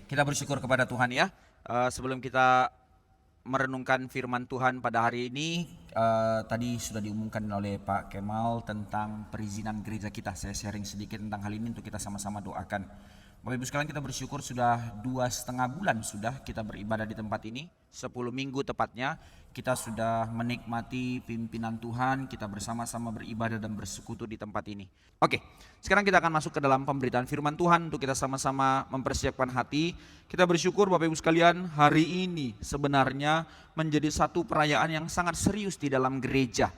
Kita bersyukur kepada Tuhan ya. Sebelum kita merenungkan firman Tuhan pada hari ini, tadi sudah diumumkan oleh Pak Kemal tentang perizinan gereja kita. Saya sharing sedikit tentang hal ini untuk kita sama-sama doakan. Bapak Ibu sekalian, kita bersyukur sudah 2,5 bulan sudah kita beribadah di tempat ini. 10 minggu tepatnya kita sudah menikmati pimpinan Tuhan, kita bersama-sama beribadah dan bersekutu di tempat ini. Oke, sekarang kita akan masuk ke dalam pemberitaan firman Tuhan untuk kita sama-sama mempersiapkan hati. Kita bersyukur Bapak Ibu sekalian, hari ini sebenarnya menjadi satu perayaan yang sangat serius di dalam gereja.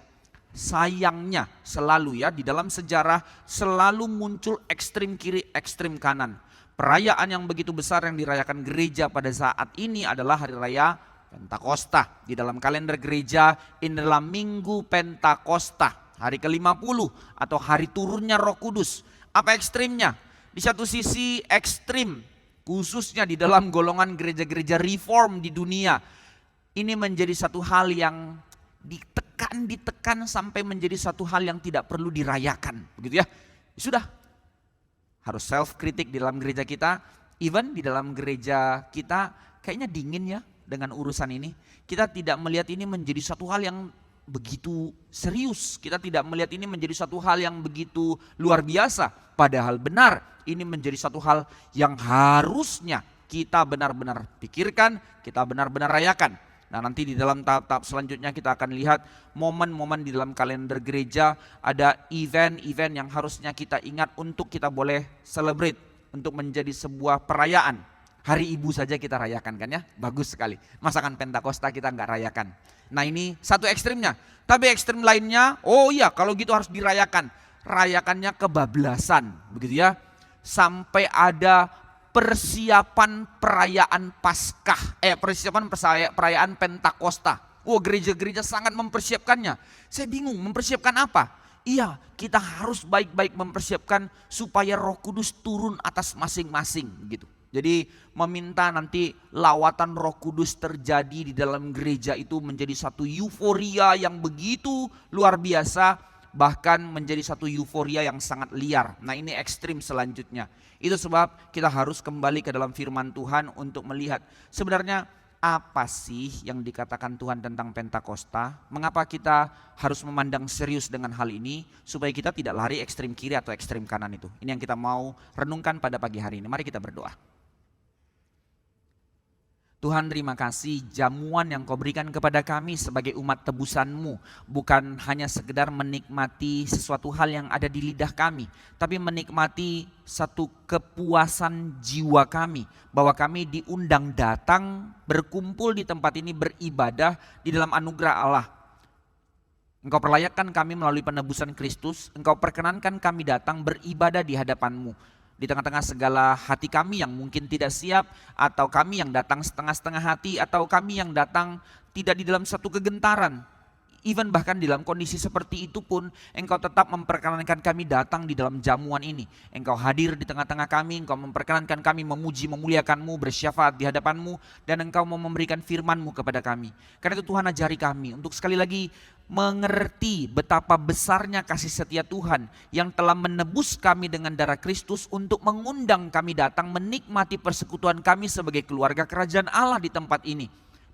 Sayangnya selalu ya, di dalam sejarah selalu muncul ekstrim kiri, ekstrim kanan. Perayaan yang begitu besar yang dirayakan gereja pada saat ini adalah hari raya Pentakosta. Di dalam kalender gereja ini adalah Minggu Pentakosta, hari ke-50 atau hari turunnya Roh Kudus. Apa ekstrimnya? Di satu sisi ekstrim, khususnya di dalam golongan gereja-gereja reform di dunia. Ini menjadi satu hal yang ditekan sampai menjadi satu hal yang tidak perlu dirayakan. Begitu ya. Sudah. Harus self kritik di dalam gereja kita, even di dalam gereja kita kayaknya dingin ya dengan urusan ini. Kita tidak melihat ini menjadi satu hal yang begitu serius. Kita tidak melihat ini menjadi satu hal yang begitu luar biasa. Padahal benar, ini menjadi satu hal yang harusnya kita benar-benar pikirkan, kita benar-benar rayakan. Nah, nanti di dalam tahap-tahap selanjutnya kita akan lihat momen-momen di dalam kalender gereja, ada event-event yang harusnya kita ingat untuk kita boleh celebrate, untuk menjadi sebuah perayaan. Hari Ibu saja kita rayakan kan ya, bagus sekali. Masakan Pentakosta kita nggak rayakan. Nah, ini satu ekstrimnya. Tapi ekstrim lainnya, oh iya kalau gitu harus dirayakan. Rayakannya kebablasan, begitu ya. Sampai ada persiapan perayaan Paskah, perayaan Pentakosta. Gereja-gereja sangat mempersiapkannya. Saya bingung, mempersiapkan apa? Iya, kita harus baik-baik mempersiapkan supaya Roh Kudus turun atas masing-masing gitu. Jadi meminta nanti lawatan Roh Kudus terjadi di dalam gereja itu menjadi satu euforia yang begitu luar biasa, bahkan menjadi satu euforia yang sangat liar. Nah, ini ekstrim selanjutnya. Itu sebab kita harus kembali ke dalam firman Tuhan untuk melihat sebenarnya apa sih yang dikatakan Tuhan tentang Pentakosta. Mengapa kita harus memandang serius dengan hal ini supaya kita tidak lari ekstrim kiri atau ekstrim kanan itu. Ini yang kita mau renungkan pada pagi hari ini. Mari kita berdoa. Tuhan, terima kasih jamuan yang Kau berikan kepada kami sebagai umat tebusan-Mu. Bukan hanya sekedar menikmati sesuatu hal yang ada di lidah kami, tapi menikmati satu kepuasan jiwa kami. Bahwa kami diundang datang berkumpul di tempat ini beribadah di dalam anugerah Allah. Engkau perlayakkan kami melalui penebusan Kristus, Engkau perkenankan kami datang beribadah di hadapan-Mu. Di tengah-tengah segala hati kami yang mungkin tidak siap, atau kami yang datang setengah-setengah hati, atau kami yang datang tidak di dalam satu kegentaran. Even bahkan di dalam kondisi seperti itu pun Engkau tetap memperkenankan kami datang di dalam jamuan ini. Engkau hadir di tengah-tengah kami, Engkau memperkenankan kami memuji, memuliakan-Mu, bersyafaat di hadapan-Mu, dan Engkau mau memberikan firman-Mu kepada kami. Karena itu Tuhan, ajari kami untuk sekali lagi mengerti betapa besarnya kasih setia Tuhan yang telah menebus kami dengan darah Kristus untuk mengundang kami datang menikmati persekutuan kami sebagai keluarga kerajaan Allah di tempat ini.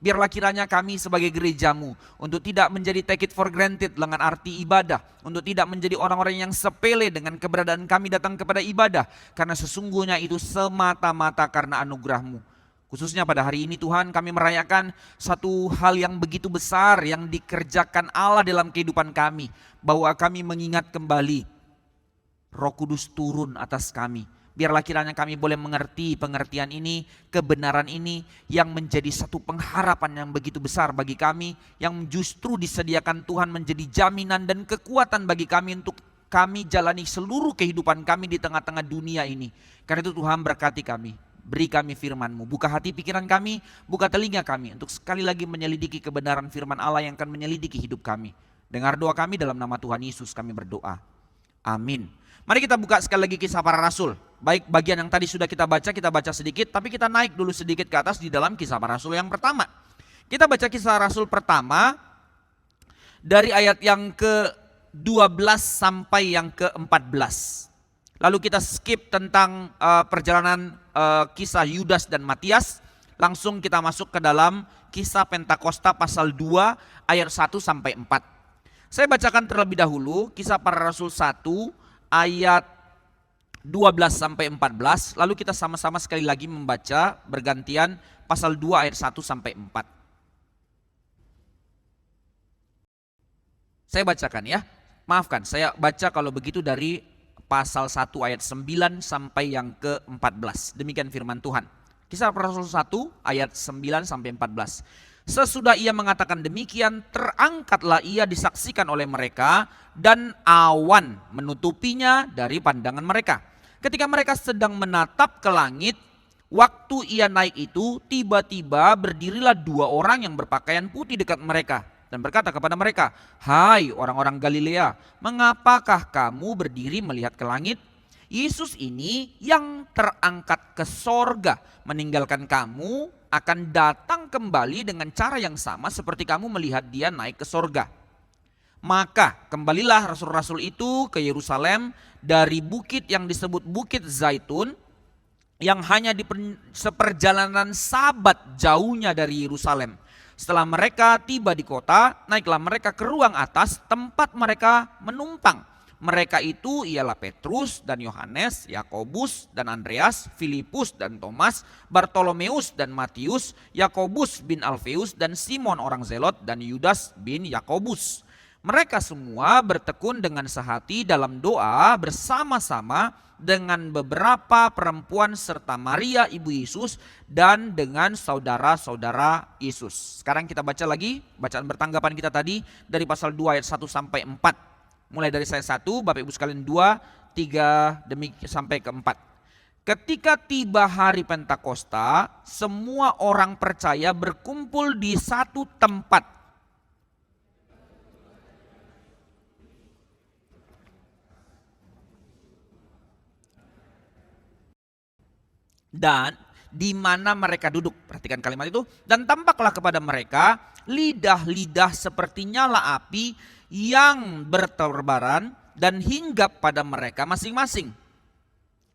Biarlah kiranya kami sebagai gereja-Mu untuk tidak menjadi take it for granted dengan arti ibadah. Untuk tidak menjadi orang-orang yang sepele dengan keberadaan kami datang kepada ibadah. Karena sesungguhnya itu semata-mata karena anugerah-Mu. Khususnya pada hari ini Tuhan, kami merayakan satu hal yang begitu besar yang dikerjakan Allah dalam kehidupan kami. Bahwa kami mengingat kembali Roh Kudus turun atas kami. Biarlah kiranya kami boleh mengerti pengertian ini, kebenaran ini yang menjadi satu pengharapan yang begitu besar bagi kami, yang justru disediakan Tuhan menjadi jaminan dan kekuatan bagi kami untuk kami jalani seluruh kehidupan kami di tengah-tengah dunia ini. Karena itu Tuhan, berkati kami, beri kami firman-Mu, buka hati pikiran kami, buka telinga kami untuk sekali lagi menyelidiki kebenaran firman Allah yang akan menyelidiki hidup kami. Dengar doa kami dalam nama Tuhan Yesus kami berdoa. Amin. Mari kita buka sekali lagi Kisah Para Rasul. Baik bagian yang tadi sudah kita baca sedikit, tapi kita naik dulu sedikit ke atas di dalam Kisah Para Rasul yang pertama. Kita baca Kisah Rasul pertama dari ayat yang ke-12 sampai yang ke-14. Lalu kita skip tentang perjalanan kisah Yudas dan Matias. Langsung kita masuk ke dalam kisah Pentakosta pasal 2 ayat 1 sampai 4. Saya bacakan terlebih dahulu kisah para rasul 1 ayat 12 sampai 14. Lalu kita sama-sama sekali lagi membaca bergantian pasal 2 ayat 1 sampai 4. Saya bacakan ya. Maafkan, saya baca kalau begitu dari pasal 1 ayat 9 sampai yang ke-14. Demikian firman Tuhan. Kisah para rasul 1 ayat 9 sampai 14. Sesudah ia mengatakan demikian, terangkatlah ia disaksikan oleh mereka dan awan menutupinya dari pandangan mereka. Ketika mereka sedang menatap ke langit, waktu ia naik itu, tiba-tiba berdirilah 2 orang yang berpakaian putih dekat mereka dan berkata kepada mereka, "Hai orang-orang Galilea, mengapakah kamu berdiri melihat ke langit? Yesus ini yang terangkat ke sorga meninggalkan kamu akan datang kembali dengan cara yang sama seperti kamu melihat dia naik ke sorga." Maka kembalilah rasul-rasul itu ke Yerusalem dari bukit yang disebut Bukit Zaitun, yang hanya di seperjalanan Sabat jauhnya dari Yerusalem. Setelah mereka tiba di kota, naiklah mereka ke ruang atas tempat mereka menumpang. Mereka itu ialah Petrus dan Yohanes, Yakobus dan Andreas, Filipus dan Thomas, Bartolomeus dan Matius, Yakobus bin Alfeus dan Simon orang Zelot dan Yudas bin Yakobus. Mereka semua bertekun dengan sehati dalam doa bersama-sama dengan beberapa perempuan serta Maria ibu Yesus dan dengan saudara-saudara Yesus. Sekarang kita baca lagi bacaan bertanggapan kita tadi dari pasal 2 ayat 1 sampai 4. Mulai dari saya 1, Bapak Ibu sekalian 2, 3 sampai ke 4. Ketika tiba hari Pentakosta, semua orang percaya berkumpul di satu tempat. Dan di mana mereka duduk, perhatikan kalimat itu, dan tampaklah kepada mereka lidah-lidah seperti nyala api yang berterbaran dan hinggap pada mereka masing-masing.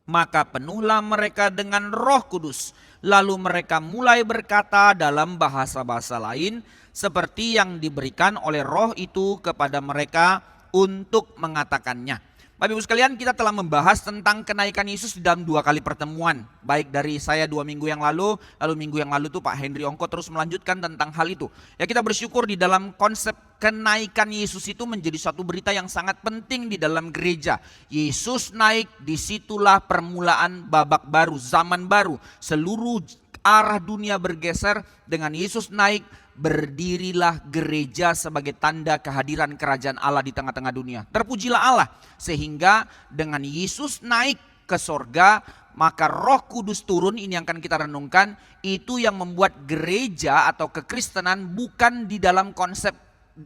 Maka penuhlah mereka dengan Roh Kudus, lalu mereka mulai berkata dalam bahasa-bahasa lain seperti yang diberikan oleh Roh itu kepada mereka untuk mengatakannya. Bapak Ibu sekalian, kita telah membahas tentang kenaikan Yesus di dalam 2 kali pertemuan. Baik dari saya 2 minggu yang lalu minggu yang lalu tuh Pak Henry Ongko terus melanjutkan tentang hal itu. Ya, kita bersyukur di dalam konsep kenaikan Yesus itu menjadi suatu berita yang sangat penting di dalam gereja. Yesus naik, disitulah permulaan babak baru, zaman baru. Seluruh arah dunia bergeser dengan Yesus naik. Berdirilah gereja sebagai tanda kehadiran kerajaan Allah di tengah-tengah dunia. Terpujilah Allah, sehingga dengan Yesus naik ke sorga, maka Roh Kudus turun. Ini yang akan kita renungkan. Itu yang membuat gereja atau kekristenan bukan di dalam konsep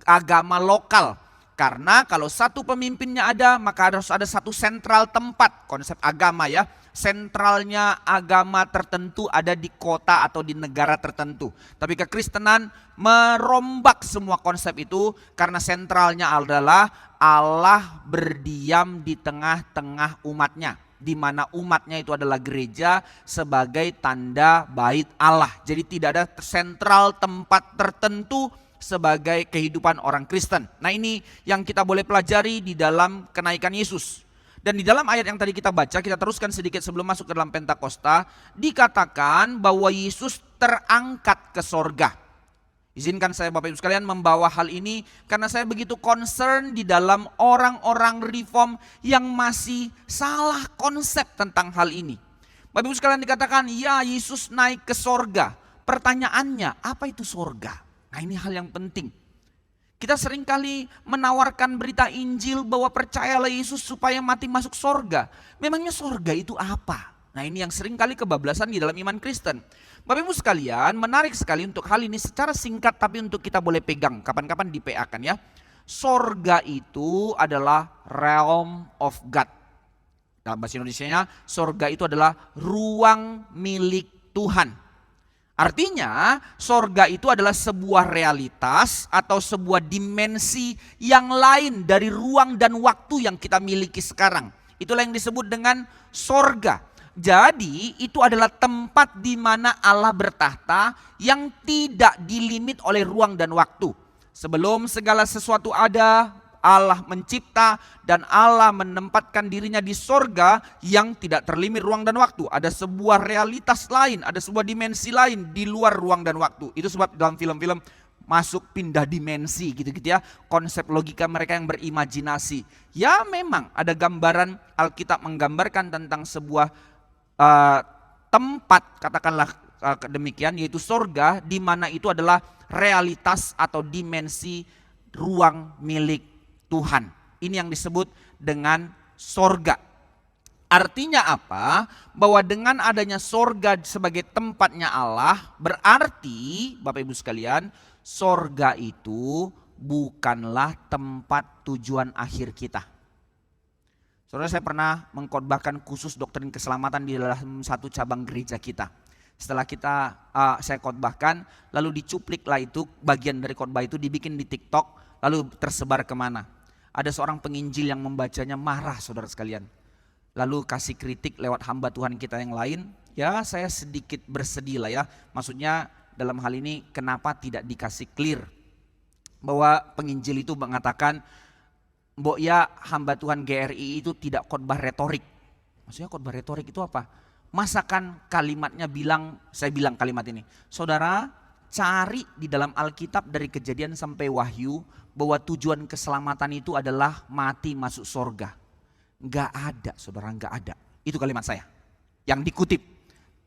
agama lokal. Karena kalau satu pemimpinnya ada, maka harus ada satu sentral tempat. Konsep agama ya, sentralnya agama tertentu ada di kota atau di negara tertentu. Tapi kekristenan merombak semua konsep itu karena sentralnya adalah Allah berdiam di tengah-tengah umatnya. Di mana umatnya itu adalah gereja sebagai tanda bait Allah. Jadi tidak ada sentral tempat tertentu sebagai kehidupan orang Kristen. Nah, ini yang kita boleh pelajari di dalam kenaikan Yesus. Dan di dalam ayat yang tadi kita baca, kita teruskan sedikit sebelum masuk ke dalam Pentakosta, dikatakan bahwa Yesus terangkat ke sorga. Izinkan saya Bapak Ibu sekalian membawa hal ini karena saya begitu concern di dalam orang-orang reform yang masih salah konsep tentang hal ini. Bapak Ibu sekalian, dikatakan ya Yesus naik ke sorga. Pertanyaannya, apa itu sorga? Nah, ini hal yang penting. Kita seringkali menawarkan berita Injil bahwa percayalah Yesus supaya mati masuk sorga. Memangnya sorga itu apa? Nah, ini yang seringkali kebablasan di dalam iman Kristen. Bapak Ibu sekalian, menarik sekali untuk hal ini secara singkat tapi untuk kita boleh pegang. Kapan-kapan di PA kan ya. Sorga itu adalah realm of God. Dalam bahasa Indonesianya, sorga itu adalah ruang milik Tuhan. Artinya sorga itu adalah sebuah realitas atau sebuah dimensi yang lain dari ruang dan waktu yang kita miliki sekarang. Itulah yang disebut dengan sorga. Jadi itu adalah tempat di mana Allah bertahta yang tidak dilimit oleh ruang dan waktu. Sebelum segala sesuatu ada, Allah mencipta dan Allah menempatkan dirinya di sorga yang tidak terlimit ruang dan waktu. Ada sebuah realitas lain, ada sebuah dimensi lain di luar ruang dan waktu. Itu sebab dalam film-film masuk pindah dimensi gitu-gitu ya. Konsep logika mereka yang berimajinasi. Ya memang ada gambaran, Alkitab menggambarkan tentang sebuah tempat, katakanlah demikian, yaitu sorga, di mana itu adalah realitas atau dimensi ruang milik Tuhan. Ini yang disebut dengan sorga. Artinya apa? Bahwa dengan adanya sorga sebagai tempatnya Allah, berarti Bapak Ibu sekalian, sorga itu bukanlah tempat tujuan akhir kita. Saudara, saya pernah mengkhotbahkan khusus doktrin keselamatan di dalam satu cabang gereja kita. Setelah saya khotbahkan, lalu dicupliklah itu, bagian dari khotbah itu dibikin di TikTok, lalu tersebar kemana. Ada seorang penginjil yang membacanya marah, saudara sekalian. Lalu kasih kritik lewat hamba Tuhan kita yang lain. Ya, saya sedikit bersedih lah ya. Maksudnya dalam hal ini kenapa tidak dikasih clear. Bahwa penginjil itu mengatakan, Mbok ya hamba Tuhan GRI itu tidak khotbah retorik. Maksudnya khotbah retorik itu apa? Masakan kalimatnya saya bilang kalimat ini. Saudara, cari di dalam Alkitab dari Kejadian sampai Wahyu bahwa tujuan keselamatan itu adalah mati masuk sorga. Enggak ada, saudara, enggak ada. Itu kalimat saya yang dikutip,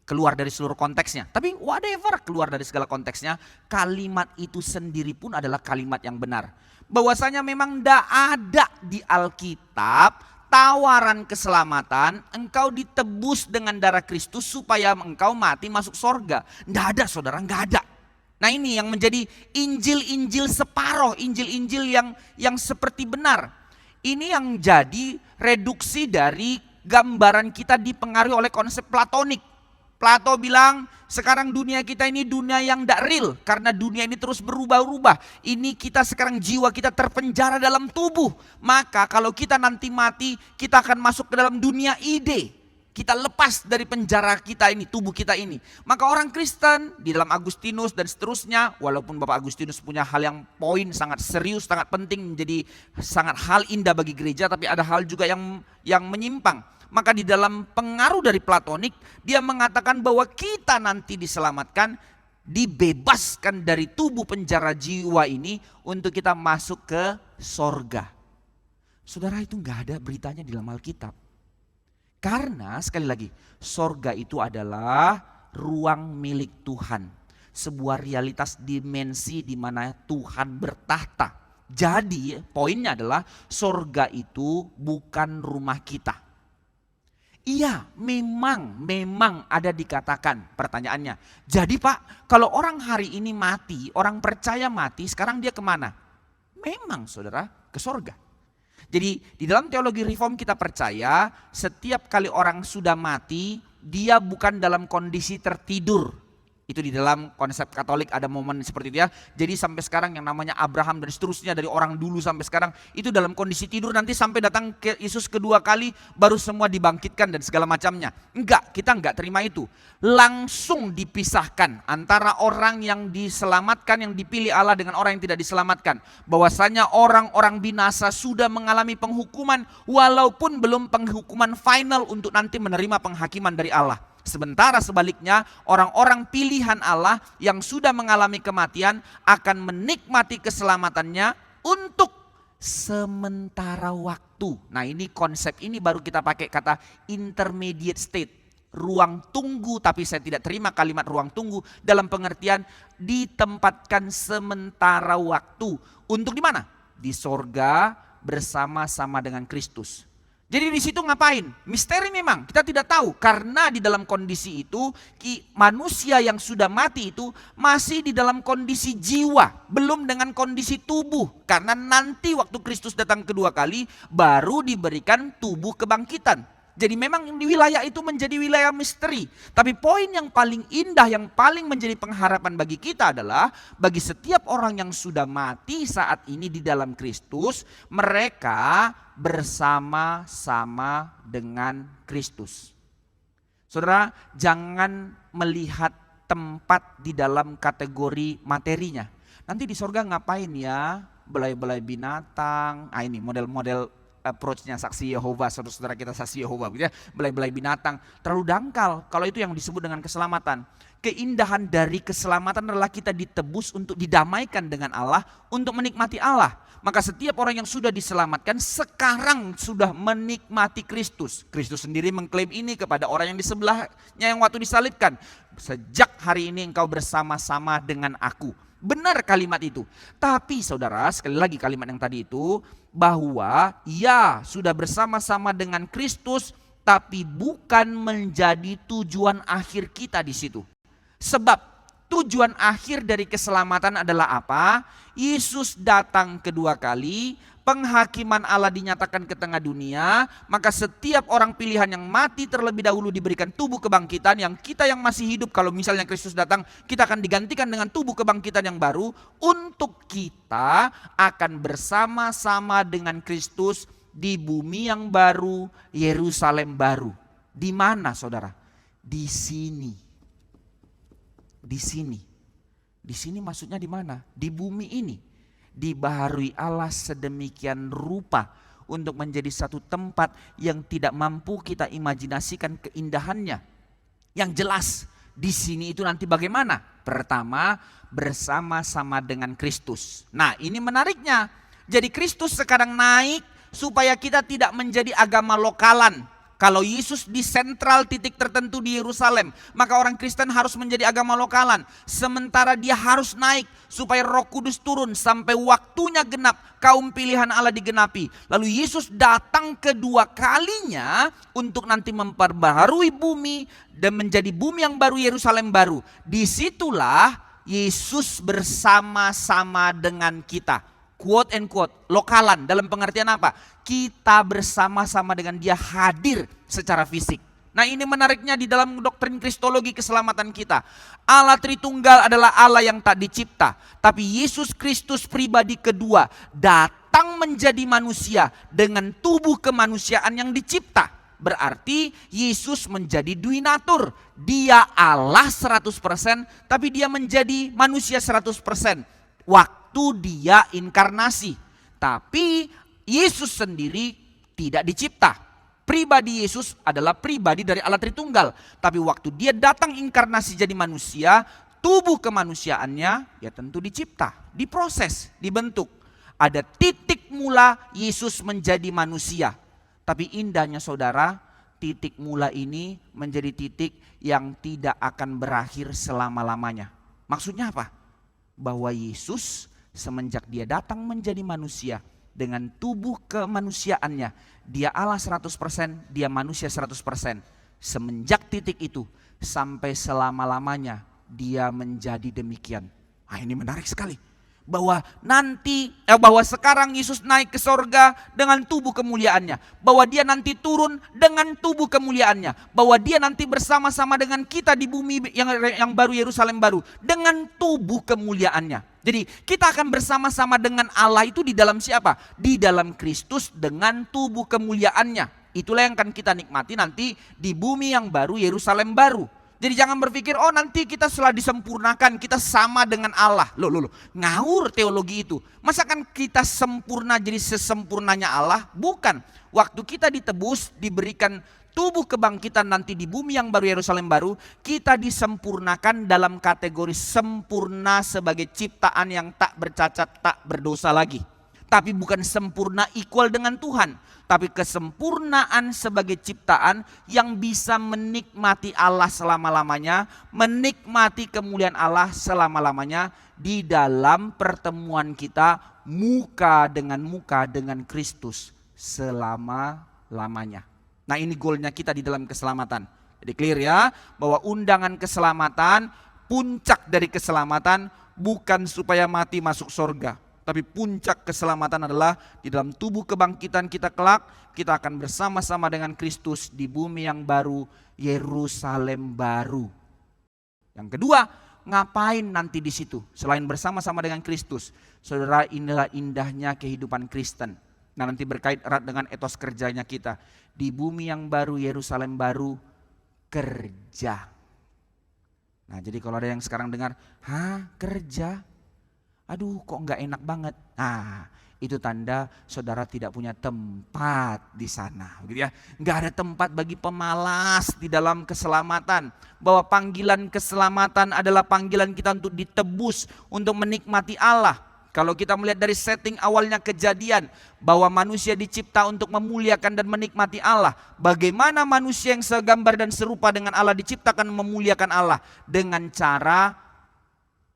keluar dari seluruh konteksnya. Tapi whatever keluar dari segala konteksnya, kalimat itu sendiri pun adalah kalimat yang benar. Bahwasanya memang tidak ada di Alkitab tawaran keselamatan, engkau ditebus dengan darah Kristus supaya engkau mati masuk sorga. Tidak ada, saudara, enggak ada. Nah, ini yang menjadi Injil-Injil separoh, Injil-Injil yang seperti benar. Ini yang jadi reduksi dari gambaran kita dipengaruhi oleh konsep Platonik. Plato bilang sekarang dunia kita ini dunia yang tidak real karena dunia ini terus berubah-ubah. Ini kita sekarang jiwa kita terpenjara dalam tubuh. Maka kalau kita nanti mati, kita akan masuk ke dalam dunia ide. Kita lepas dari penjara kita ini, tubuh kita ini. Maka orang Kristen di dalam Agustinus dan seterusnya, walaupun Bapak Agustinus punya hal yang poin sangat serius, sangat penting, menjadi sangat hal indah bagi gereja, tapi ada hal juga yang menyimpang. Maka di dalam pengaruh dari Platonik, dia mengatakan bahwa kita nanti diselamatkan, dibebaskan dari tubuh penjara jiwa ini untuk kita masuk ke sorga. Saudara, itu gak ada beritanya di dalam Alkitab. Karena sekali lagi, sorga itu adalah ruang milik Tuhan. Sebuah realitas dimensi di mana Tuhan bertahta. Jadi poinnya adalah sorga itu bukan rumah kita. Iya, memang ada dikatakan. Pertanyaannya, jadi Pak, kalau orang hari ini mati, orang percaya mati, sekarang dia kemana? Memang saudara, ke sorga. Jadi di dalam teologi reform kita percaya setiap kali orang sudah mati, dia bukan dalam kondisi tertidur. Itu di dalam konsep Katolik ada momen seperti itu ya. Jadi sampai sekarang yang namanya Abraham dan seterusnya dari orang dulu sampai sekarang itu dalam kondisi tidur, nanti sampai datang ke Yesus kedua kali baru semua dibangkitkan dan segala macamnya. Enggak, kita enggak terima itu. Langsung dipisahkan antara orang yang diselamatkan, yang dipilih Allah dengan orang yang tidak diselamatkan. Bahwasanya orang-orang binasa sudah mengalami penghukuman walaupun belum penghukuman final untuk nanti menerima penghakiman dari Allah. Sementara sebaliknya orang-orang pilihan Allah yang sudah mengalami kematian akan menikmati keselamatannya untuk sementara waktu. Nah, ini konsep ini baru kita pakai kata intermediate state. Ruang tunggu, tapi saya tidak terima kalimat ruang tunggu dalam pengertian ditempatkan sementara waktu. Untuk di mana? Di sorga bersama-sama dengan Kristus. Jadi di situ ngapain? Misteri memang, kita tidak tahu. Karena di dalam kondisi itu, manusia yang sudah mati itu masih di dalam kondisi jiwa, belum dengan kondisi tubuh. Karena nanti waktu Kristus datang kedua kali, baru diberikan tubuh kebangkitan. Jadi memang di wilayah itu menjadi wilayah misteri. Tapi poin yang paling indah, yang paling menjadi pengharapan bagi kita adalah bagi setiap orang yang sudah mati saat ini di dalam Kristus, mereka bersama-sama dengan Kristus. Saudara, jangan melihat tempat di dalam kategori materinya. Nanti di sorga ngapain ya? Belai-belai binatang. Ini model-model approach-nya saksi Yehova, saudara-saudara kita saksi Yehova, gitu ya, belai-belai binatang, terlalu dangkal. Kalau itu yang disebut dengan keselamatan. Keindahan dari keselamatan adalah kita ditebus untuk didamaikan dengan Allah, untuk menikmati Allah. Maka setiap orang yang sudah diselamatkan sekarang sudah menikmati Kristus. Kristus sendiri mengklaim ini kepada orang yang di sebelahnya yang waktu disalibkan. Sejak hari ini engkau bersama-sama dengan aku. Benar kalimat itu. Tapi saudara, sekali lagi kalimat yang tadi itu, bahwa ya sudah bersama-sama dengan Kristus, tapi bukan menjadi tujuan akhir kita di situ. Sebab tujuan akhir dari keselamatan adalah apa? Yesus datang kedua kali, penghakiman Allah dinyatakan ke tengah dunia, maka setiap orang pilihan yang mati terlebih dahulu diberikan tubuh kebangkitan, yang kita yang masih hidup kalau misalnya Kristus datang, kita akan digantikan dengan tubuh kebangkitan yang baru, untuk kita akan bersama-sama dengan Kristus di bumi yang baru, Yerusalem baru. Di mana saudara? Di sini. Di sini. Di sini maksudnya di mana? Di bumi ini. Dibaharui Allah sedemikian rupa untuk menjadi satu tempat yang tidak mampu kita imajinasikan keindahannya. Yang jelas di sini itu nanti bagaimana? Pertama, bersama-sama dengan Kristus. Nah, ini menariknya. Jadi Kristus sekarang naik supaya kita tidak menjadi agama lokalan. Kalau Yesus di sentral titik tertentu di Yerusalem, maka orang Kristen harus menjadi agama lokalan. Sementara dia harus naik supaya Roh Kudus turun sampai waktunya genap, kaum pilihan Allah digenapi. Lalu Yesus datang kedua kalinya untuk nanti memperbaharui bumi dan menjadi bumi yang baru, Yerusalem baru. Disitulah Yesus bersama-sama dengan kita. Quote and quote, lokalan dalam pengertian apa? Kita bersama-sama dengan dia hadir secara fisik. Nah, ini menariknya di dalam doktrin kristologi keselamatan kita. Allah Tritunggal adalah Allah yang tak dicipta. Tapi Yesus Kristus pribadi kedua datang menjadi manusia dengan tubuh kemanusiaan yang dicipta. Berarti Yesus menjadi duinatur. Dia Allah 100%, tapi dia menjadi manusia 100%. Waktu dia inkarnasi. Tapi Yesus sendiri tidak dicipta. Pribadi Yesus adalah pribadi dari Allah Tritunggal. Tapi waktu dia datang inkarnasi jadi manusia, tubuh kemanusiaannya ya tentu dicipta, diproses, dibentuk. Ada titik mula Yesus menjadi manusia. Tapi indahnya saudara, titik mula ini menjadi titik yang tidak akan berakhir selama-lamanya. Maksudnya apa? Bahwa Yesus semenjak dia datang menjadi manusia dengan tubuh kemanusiaannya, dia Allah 100%, dia manusia 100%. Semenjak titik itu sampai selama-lamanya dia menjadi demikian. Ini menarik sekali. Bahwa sekarang Yesus naik ke sorga dengan tubuh kemuliaannya. Bahwa dia nanti turun dengan tubuh kemuliaannya. Bahwa dia nanti bersama-sama dengan kita di bumi yang baru, Yerusalem baru, dengan tubuh kemuliaannya. Jadi kita akan bersama-sama dengan Allah itu di dalam siapa? Di dalam Kristus dengan tubuh kemuliaannya. Itulah yang akan kita nikmati nanti di bumi yang baru, Yerusalem baru. Jadi jangan berpikir, nanti kita setelah disempurnakan, kita sama dengan Allah. Loh, ngawur teologi itu. Masa kan kita sempurna jadi sesempurnanya Allah? Bukan. Waktu kita ditebus, diberikan tubuh kebangkitan nanti di bumi yang baru, Yerusalem baru, kita disempurnakan dalam kategori sempurna sebagai ciptaan yang tak bercacat, tak berdosa lagi. Tapi bukan sempurna equal dengan Tuhan. Tapi kesempurnaan sebagai ciptaan yang bisa menikmati Allah selama-lamanya. Menikmati kemuliaan Allah selama-lamanya. Di dalam pertemuan kita muka dengan Kristus selama-lamanya. Nah, ini goalnya kita di dalam keselamatan. Jadi clear ya, bahwa undangan keselamatan, puncak dari keselamatan bukan supaya mati masuk surga. Tapi puncak keselamatan adalah di dalam tubuh kebangkitan kita kelak, kita akan bersama-sama dengan Kristus di bumi yang baru, Yerusalem baru. Yang kedua, ngapain nanti di situ selain bersama-sama dengan Kristus? Saudara, inilah indahnya kehidupan Kristen. Nah, nanti berkait erat dengan etos kerjanya kita. Di bumi yang baru, Yerusalem baru, kerja. Nah, jadi kalau ada yang sekarang dengar, kerja? Aduh, kok nggak enak banget. Nah, itu tanda saudara tidak punya tempat di sana, gitu ya. Nggak ada tempat bagi pemalas di dalam keselamatan. Bahwa panggilan keselamatan adalah panggilan kita untuk ditebus, untuk menikmati Allah. Kalau kita melihat dari setting awalnya kejadian, bahwa manusia dicipta untuk memuliakan dan menikmati Allah. Bagaimana manusia yang segambar dan serupa dengan Allah diciptakan memuliakan Allah? Dengan cara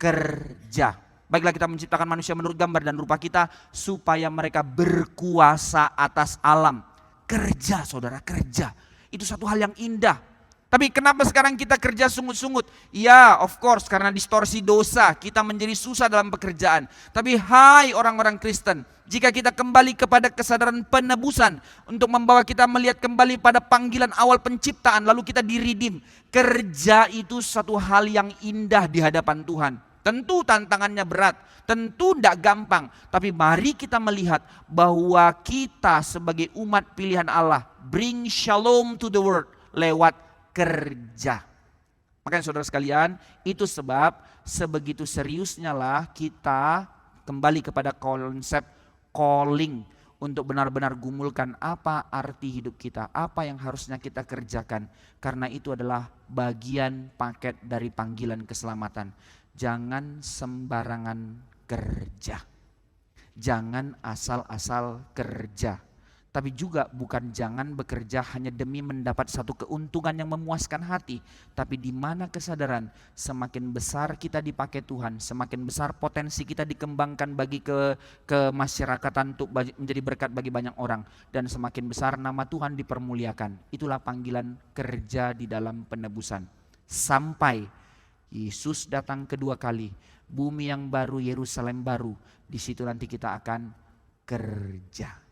kerja. Baiklah, kita menciptakan manusia menurut gambar dan rupa kita supaya mereka berkuasa atas alam. Kerja, saudara, kerja. Itu satu hal yang indah. Tapi kenapa sekarang kita kerja sungut-sungut? Ya, of course, karena distorsi dosa kita menjadi susah dalam pekerjaan. Tapi hai orang-orang Kristen, jika kita kembali kepada kesadaran penebusan untuk membawa kita melihat kembali pada panggilan awal penciptaan, lalu kita diridim. Kerja itu satu hal yang indah di hadapan Tuhan. Tentu tantangannya berat, tentu tidak gampang. Tapi mari kita melihat bahwa kita sebagai umat pilihan Allah bring shalom to the world lewat kerja. Makanya saudara sekalian, itu sebab sebegitu seriusnya lah kita kembali kepada konsep calling. Untuk benar-benar gumulkan apa arti hidup kita, apa yang harusnya kita kerjakan. Karena itu adalah bagian paket dari panggilan keselamatan. Jangan sembarangan kerja. Jangan asal-asal kerja. Tapi juga bukan jangan bekerja hanya demi mendapat satu keuntungan yang memuaskan hati. Tapi di mana kesadaran semakin besar kita dipakai Tuhan, semakin besar potensi kita dikembangkan bagi ke masyarakatan untuk menjadi berkat bagi banyak orang. Dan semakin besar nama Tuhan dipermuliakan. Itulah panggilan kerja di dalam penebusan. Sampai Yesus datang kedua kali, bumi yang baru, Yerusalem baru, di situ nanti kita akan kerja.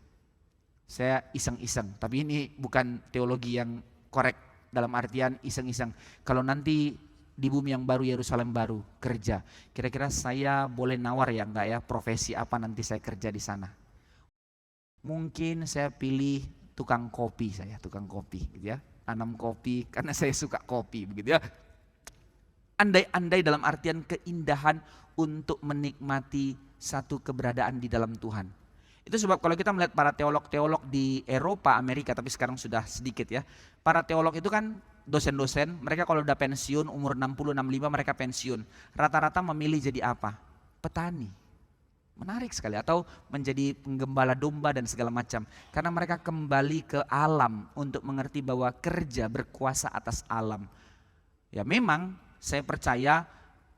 Saya iseng-iseng, tapi ini bukan teologi yang korek dalam artian iseng-iseng. Kalau nanti di bumi yang baru, Yerusalem baru, kerja, kira-kira saya boleh nawar ya enggak ya, profesi apa nanti saya kerja di sana? Mungkin saya pilih tukang kopi, tukang kopi, gitu ya, tanam kopi karena saya suka kopi, begitu ya. Andai-andai dalam artian keindahan untuk menikmati satu keberadaan di dalam Tuhan. Itu sebab kalau kita melihat para teolog-teolog di Eropa, Amerika, tapi sekarang sudah sedikit ya. Para teolog itu kan dosen-dosen, mereka kalau udah pensiun, umur 60, 65 mereka pensiun. Rata-rata memilih jadi apa? Petani. Menarik sekali, atau menjadi penggembala domba dan segala macam. Karena mereka kembali ke alam untuk mengerti bahwa kerja berkuasa atas alam. Ya memang saya percaya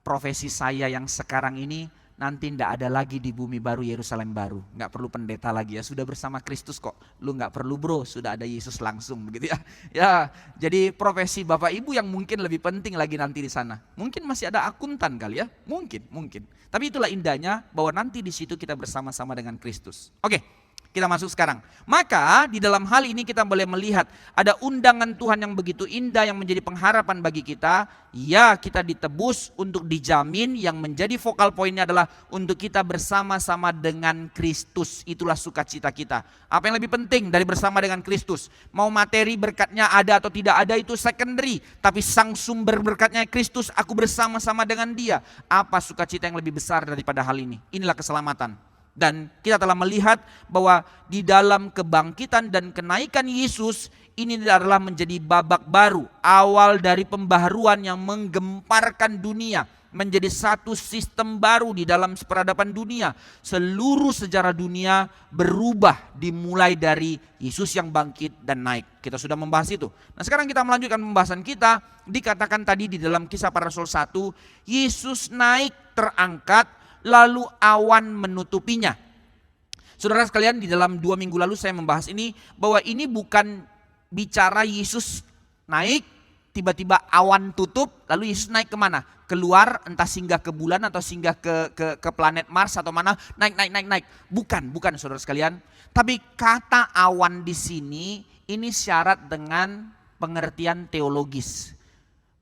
profesi saya yang sekarang ini nanti tidak ada lagi di bumi baru, Yerusalem baru. Nggak perlu pendeta lagi ya, sudah bersama Kristus kok. Lu nggak perlu bro, sudah ada Yesus langsung begitu ya. Ya, jadi profesi Bapak Ibu yang mungkin lebih penting lagi nanti di sana. Mungkin masih ada akuntan kali ya, mungkin. Tapi itulah indahnya bahwa nanti di situ kita bersama-sama dengan Kristus. Oke. Kita masuk sekarang. Maka di dalam hal ini kita boleh melihat ada undangan Tuhan yang begitu indah yang menjadi pengharapan bagi kita. Ya, kita ditebus untuk dijamin, yang menjadi vokal poinnya adalah untuk kita bersama-sama dengan Kristus. Itulah sukacita kita. Apa yang lebih penting dari bersama dengan Kristus? Mau materi berkatnya ada atau tidak ada itu secondary. Tapi sang sumber berkatnya Kristus, aku bersama-sama dengan Dia. Apa sukacita yang lebih besar daripada hal ini? Inilah keselamatan. Dan kita telah melihat bahwa di dalam kebangkitan dan kenaikan Yesus, ini adalah menjadi babak baru, awal dari pembaharuan yang menggemparkan dunia menjadi satu sistem baru di dalam peradaban dunia. Seluruh sejarah dunia berubah dimulai dari Yesus yang bangkit dan naik. Kita sudah membahas itu. Nah, sekarang kita melanjutkan pembahasan kita. Dikatakan tadi di dalam Kisah Para Rasul 1, Yesus naik, terangkat, lalu awan menutupinya. Saudara sekalian, di dalam 2 minggu lalu saya membahas ini, bahwa ini bukan bicara Yesus naik, tiba-tiba awan tutup, lalu Yesus naik kemana? Keluar, entah singgah ke bulan atau singgah ke planet Mars atau mana, naik. Bukan saudara sekalian. Tapi kata awan di sini ini syarat dengan pengertian teologis.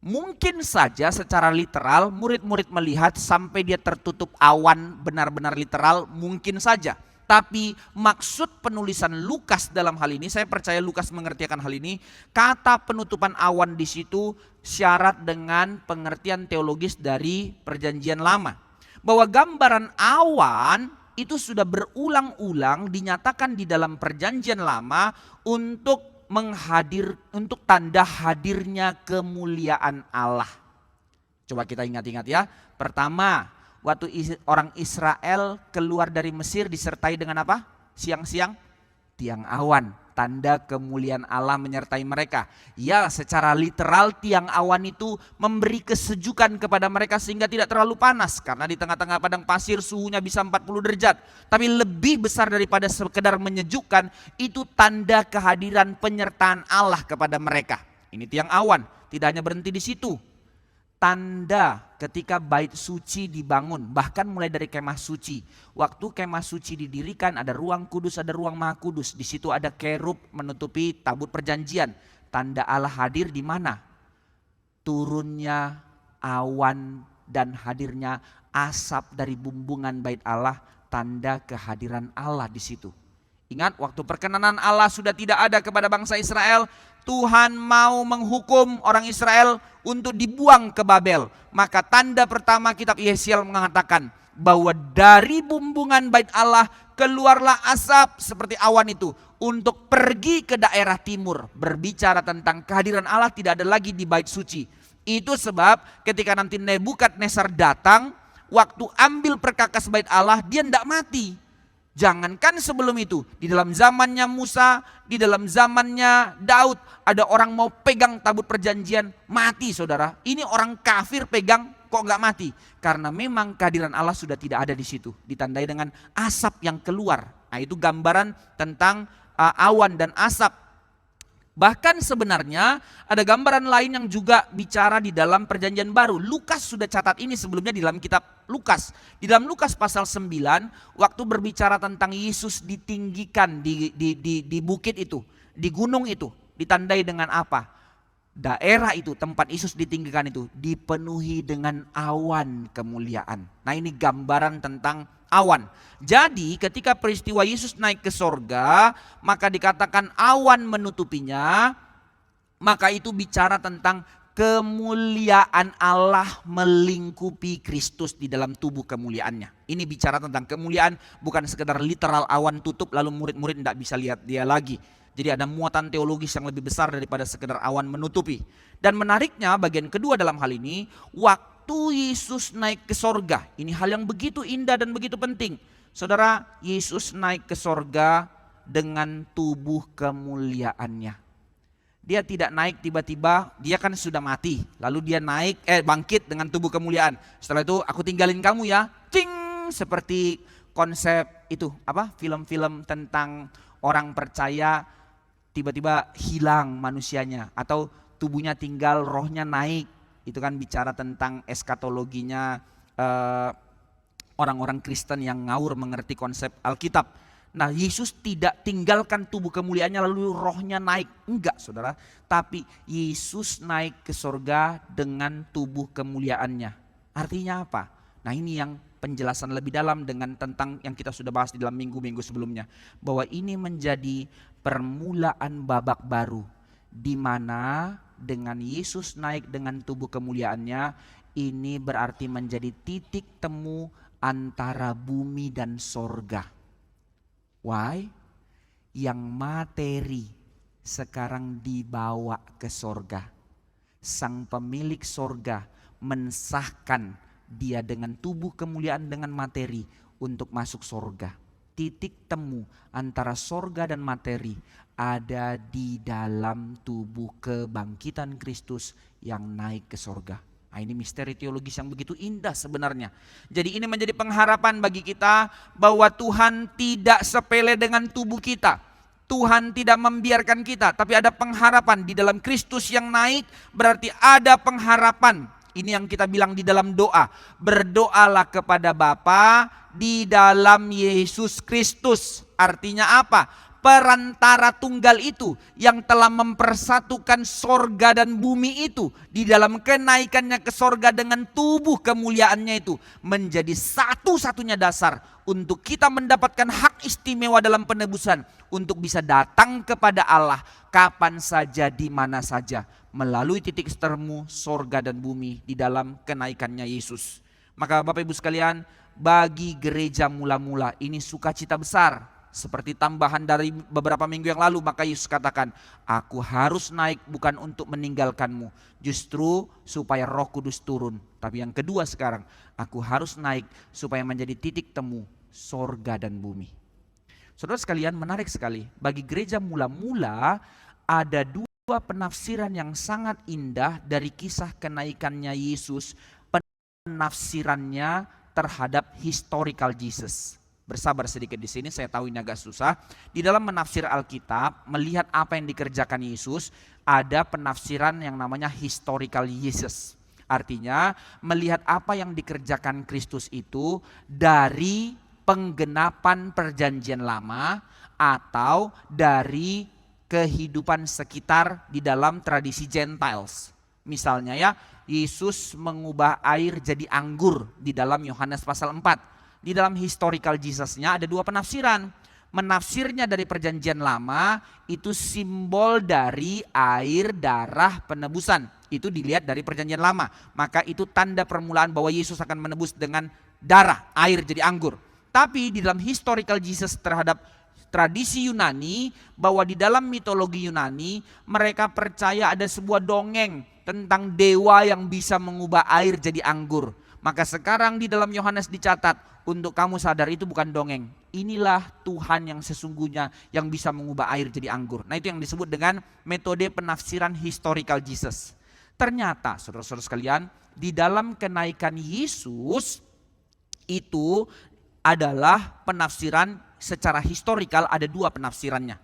Mungkin saja secara literal murid-murid melihat sampai dia tertutup awan benar-benar literal, mungkin saja. Tapi maksud penulisan Lukas dalam hal ini, saya percaya Lukas mengertikan hal ini, kata penutupan awan di situ syarat dengan pengertian teologis dari Perjanjian Lama. Bahwa gambaran awan itu sudah berulang-ulang dinyatakan di dalam Perjanjian Lama untuk tanda hadirnya kemuliaan Allah. Coba kita ingat-ingat ya. Pertama, waktu orang Israel keluar dari Mesir disertai dengan apa? Siang-siang tiang awan, tanda kemuliaan Allah menyertai mereka. Ya, secara literal tiang awan itu memberi kesejukan kepada mereka sehingga tidak terlalu panas. Karena di tengah-tengah padang pasir suhunya bisa 40 derajat. Tapi lebih besar daripada sekedar menyejukkan, itu tanda kehadiran penyertaan Allah kepada mereka. Ini tiang awan, tidak hanya berhenti di situ. Tanda ketika bait suci dibangun, bahkan mulai dari kemah suci. Waktu kemah suci didirikan ada ruang kudus, ada ruang maha kudus. Di situ ada kerub menutupi tabut perjanjian. Tanda Allah hadir di mana? Turunnya awan dan hadirnya asap dari bumbungan bait Allah, tanda kehadiran Allah di situ. Ingat, waktu perkenanan Allah sudah tidak ada kepada bangsa Israel, Tuhan mau menghukum orang Israel untuk dibuang ke Babel. Maka tanda pertama kitab Yesiel mengatakan bahwa dari bumbungan bait Allah keluarlah asap seperti awan itu untuk pergi ke daerah timur. Berbicara tentang kehadiran Allah tidak ada lagi di bait suci. Itu sebab ketika nanti Nebukadnezar datang, waktu ambil perkakas bait Allah, dia tidak mati. Jangankan sebelum itu, di dalam zamannya Musa, di dalam zamannya Daud, ada orang mau pegang tabut perjanjian, mati saudara. Ini orang kafir pegang kok gak mati? Karena memang kehadiran Allah sudah tidak ada di situ. Ditandai dengan asap yang keluar. Nah, itu gambaran tentang awan dan asap. Bahkan sebenarnya ada gambaran lain yang juga bicara di dalam Perjanjian Baru. Lukas sudah catat ini sebelumnya di dalam kitab Lukas. Di dalam Lukas pasal 9, waktu berbicara tentang Yesus ditinggikan di bukit itu, di gunung itu, ditandai dengan apa? Daerah itu, tempat Yesus ditinggikan itu, dipenuhi dengan awan kemuliaan. Nah, ini gambaran tentang awan. Jadi ketika peristiwa Yesus naik ke sorga, maka dikatakan awan menutupinya, maka itu bicara tentang kemuliaan Allah melingkupi Kristus di dalam tubuh kemuliaannya. Ini bicara tentang kemuliaan, bukan sekedar literal awan tutup lalu murid-murid tidak bisa lihat dia lagi. Jadi ada muatan teologis yang lebih besar daripada sekedar awan menutupi. Dan menariknya bagian kedua dalam hal ini, waktu Yesus naik ke sorga. Ini hal yang begitu indah dan begitu penting. Saudara, Yesus naik ke sorga dengan tubuh kemuliaannya. Dia tidak naik tiba-tiba, dia kan sudah mati. Lalu dia naik, bangkit dengan tubuh kemuliaan. Setelah itu aku tinggalin kamu ya. Cing, seperti konsep itu, film-film tentang orang percaya tiba-tiba hilang manusianya. Atau tubuhnya tinggal, rohnya naik. Itu kan bicara tentang eskatologinya orang-orang Kristen yang ngawur mengerti konsep Alkitab. Nah, Yesus tidak tinggalkan tubuh kemuliaannya lalu rohnya naik. Enggak saudara. Tapi Yesus naik ke sorga dengan tubuh kemuliaannya. Artinya apa? Nah, ini yang penjelasan lebih dalam dengan tentang yang kita sudah bahas di dalam minggu-minggu sebelumnya. Bahwa ini menjadi permulaan babak baru. Di mana dengan Yesus naik dengan tubuh kemuliaannya, ini berarti menjadi titik temu antara bumi dan sorga. Why? Yang materi sekarang dibawa ke sorga. Sang pemilik sorga mensahkan dia dengan tubuh kemuliaan dengan materi untuk masuk sorga. Titik temu antara sorga dan materi ada di dalam tubuh kebangkitan Kristus yang naik ke sorga. Nah, ini misteri teologis yang begitu indah sebenarnya. Jadi ini menjadi pengharapan bagi kita bahwa Tuhan tidak sepele dengan tubuh kita. Tuhan tidak membiarkan kita, tapi ada pengharapan. Di dalam Kristus yang naik berarti ada pengharapan. Ini yang kita bilang di dalam doa. Berdoalah kepada Bapa di dalam Yesus Kristus. Artinya apa? Perantara tunggal itu yang telah mempersatukan sorga dan bumi itu di dalam kenaikannya ke sorga dengan tubuh kemuliaannya itu menjadi satu-satunya dasar untuk kita mendapatkan hak istimewa dalam penebusan, untuk bisa datang kepada Allah kapan saja, di mana saja, melalui titik termu sorga dan bumi di dalam kenaikannya Yesus. Maka Bapak Ibu sekalian, bagi gereja mula-mula ini sukacita besar. Seperti tambahan dari beberapa minggu yang lalu, maka Yesus katakan, aku harus naik bukan untuk meninggalkanmu, justru supaya Roh Kudus turun. Tapi yang kedua sekarang, aku harus naik supaya menjadi titik temu sorga dan bumi. Saudara sekalian, menarik sekali. Bagi gereja mula-mula ada dua penafsiran yang sangat indah dari kisah kenaikannya Yesus. Penafsirannya terhadap historical Jesus. Bersabar sedikit di sini, saya tahu ini agak susah. Di dalam menafsir Alkitab, melihat apa yang dikerjakan Yesus, ada penafsiran yang namanya historical Jesus. Artinya, melihat apa yang dikerjakan Kristus itu dari penggenapan perjanjian lama atau dari kehidupan sekitar di dalam tradisi Gentiles. Misalnya ya, Yesus mengubah air jadi anggur di dalam Yohanes pasal 4. Di dalam historical Jesus-nya ada dua penafsiran. Menafsirnya dari perjanjian lama itu simbol dari air darah penebusan. Itu dilihat dari perjanjian lama. Maka itu tanda permulaan bahwa Yesus akan menebus dengan darah, air jadi anggur. Tapi di dalam historical Jesus terhadap tradisi Yunani, bahwa di dalam mitologi Yunani mereka percaya ada sebuah dongeng tentang dewa yang bisa mengubah air jadi anggur. Maka sekarang di dalam Yohanes dicatat, untuk kamu sadar itu bukan dongeng. Inilah Tuhan yang sesungguhnya yang bisa mengubah air jadi anggur. Nah, itu yang disebut dengan metode penafsiran historical Jesus. Ternyata saudara-saudara sekalian, di dalam kenaikan Yesus itu adalah penafsiran secara historikal, ada dua penafsirannya.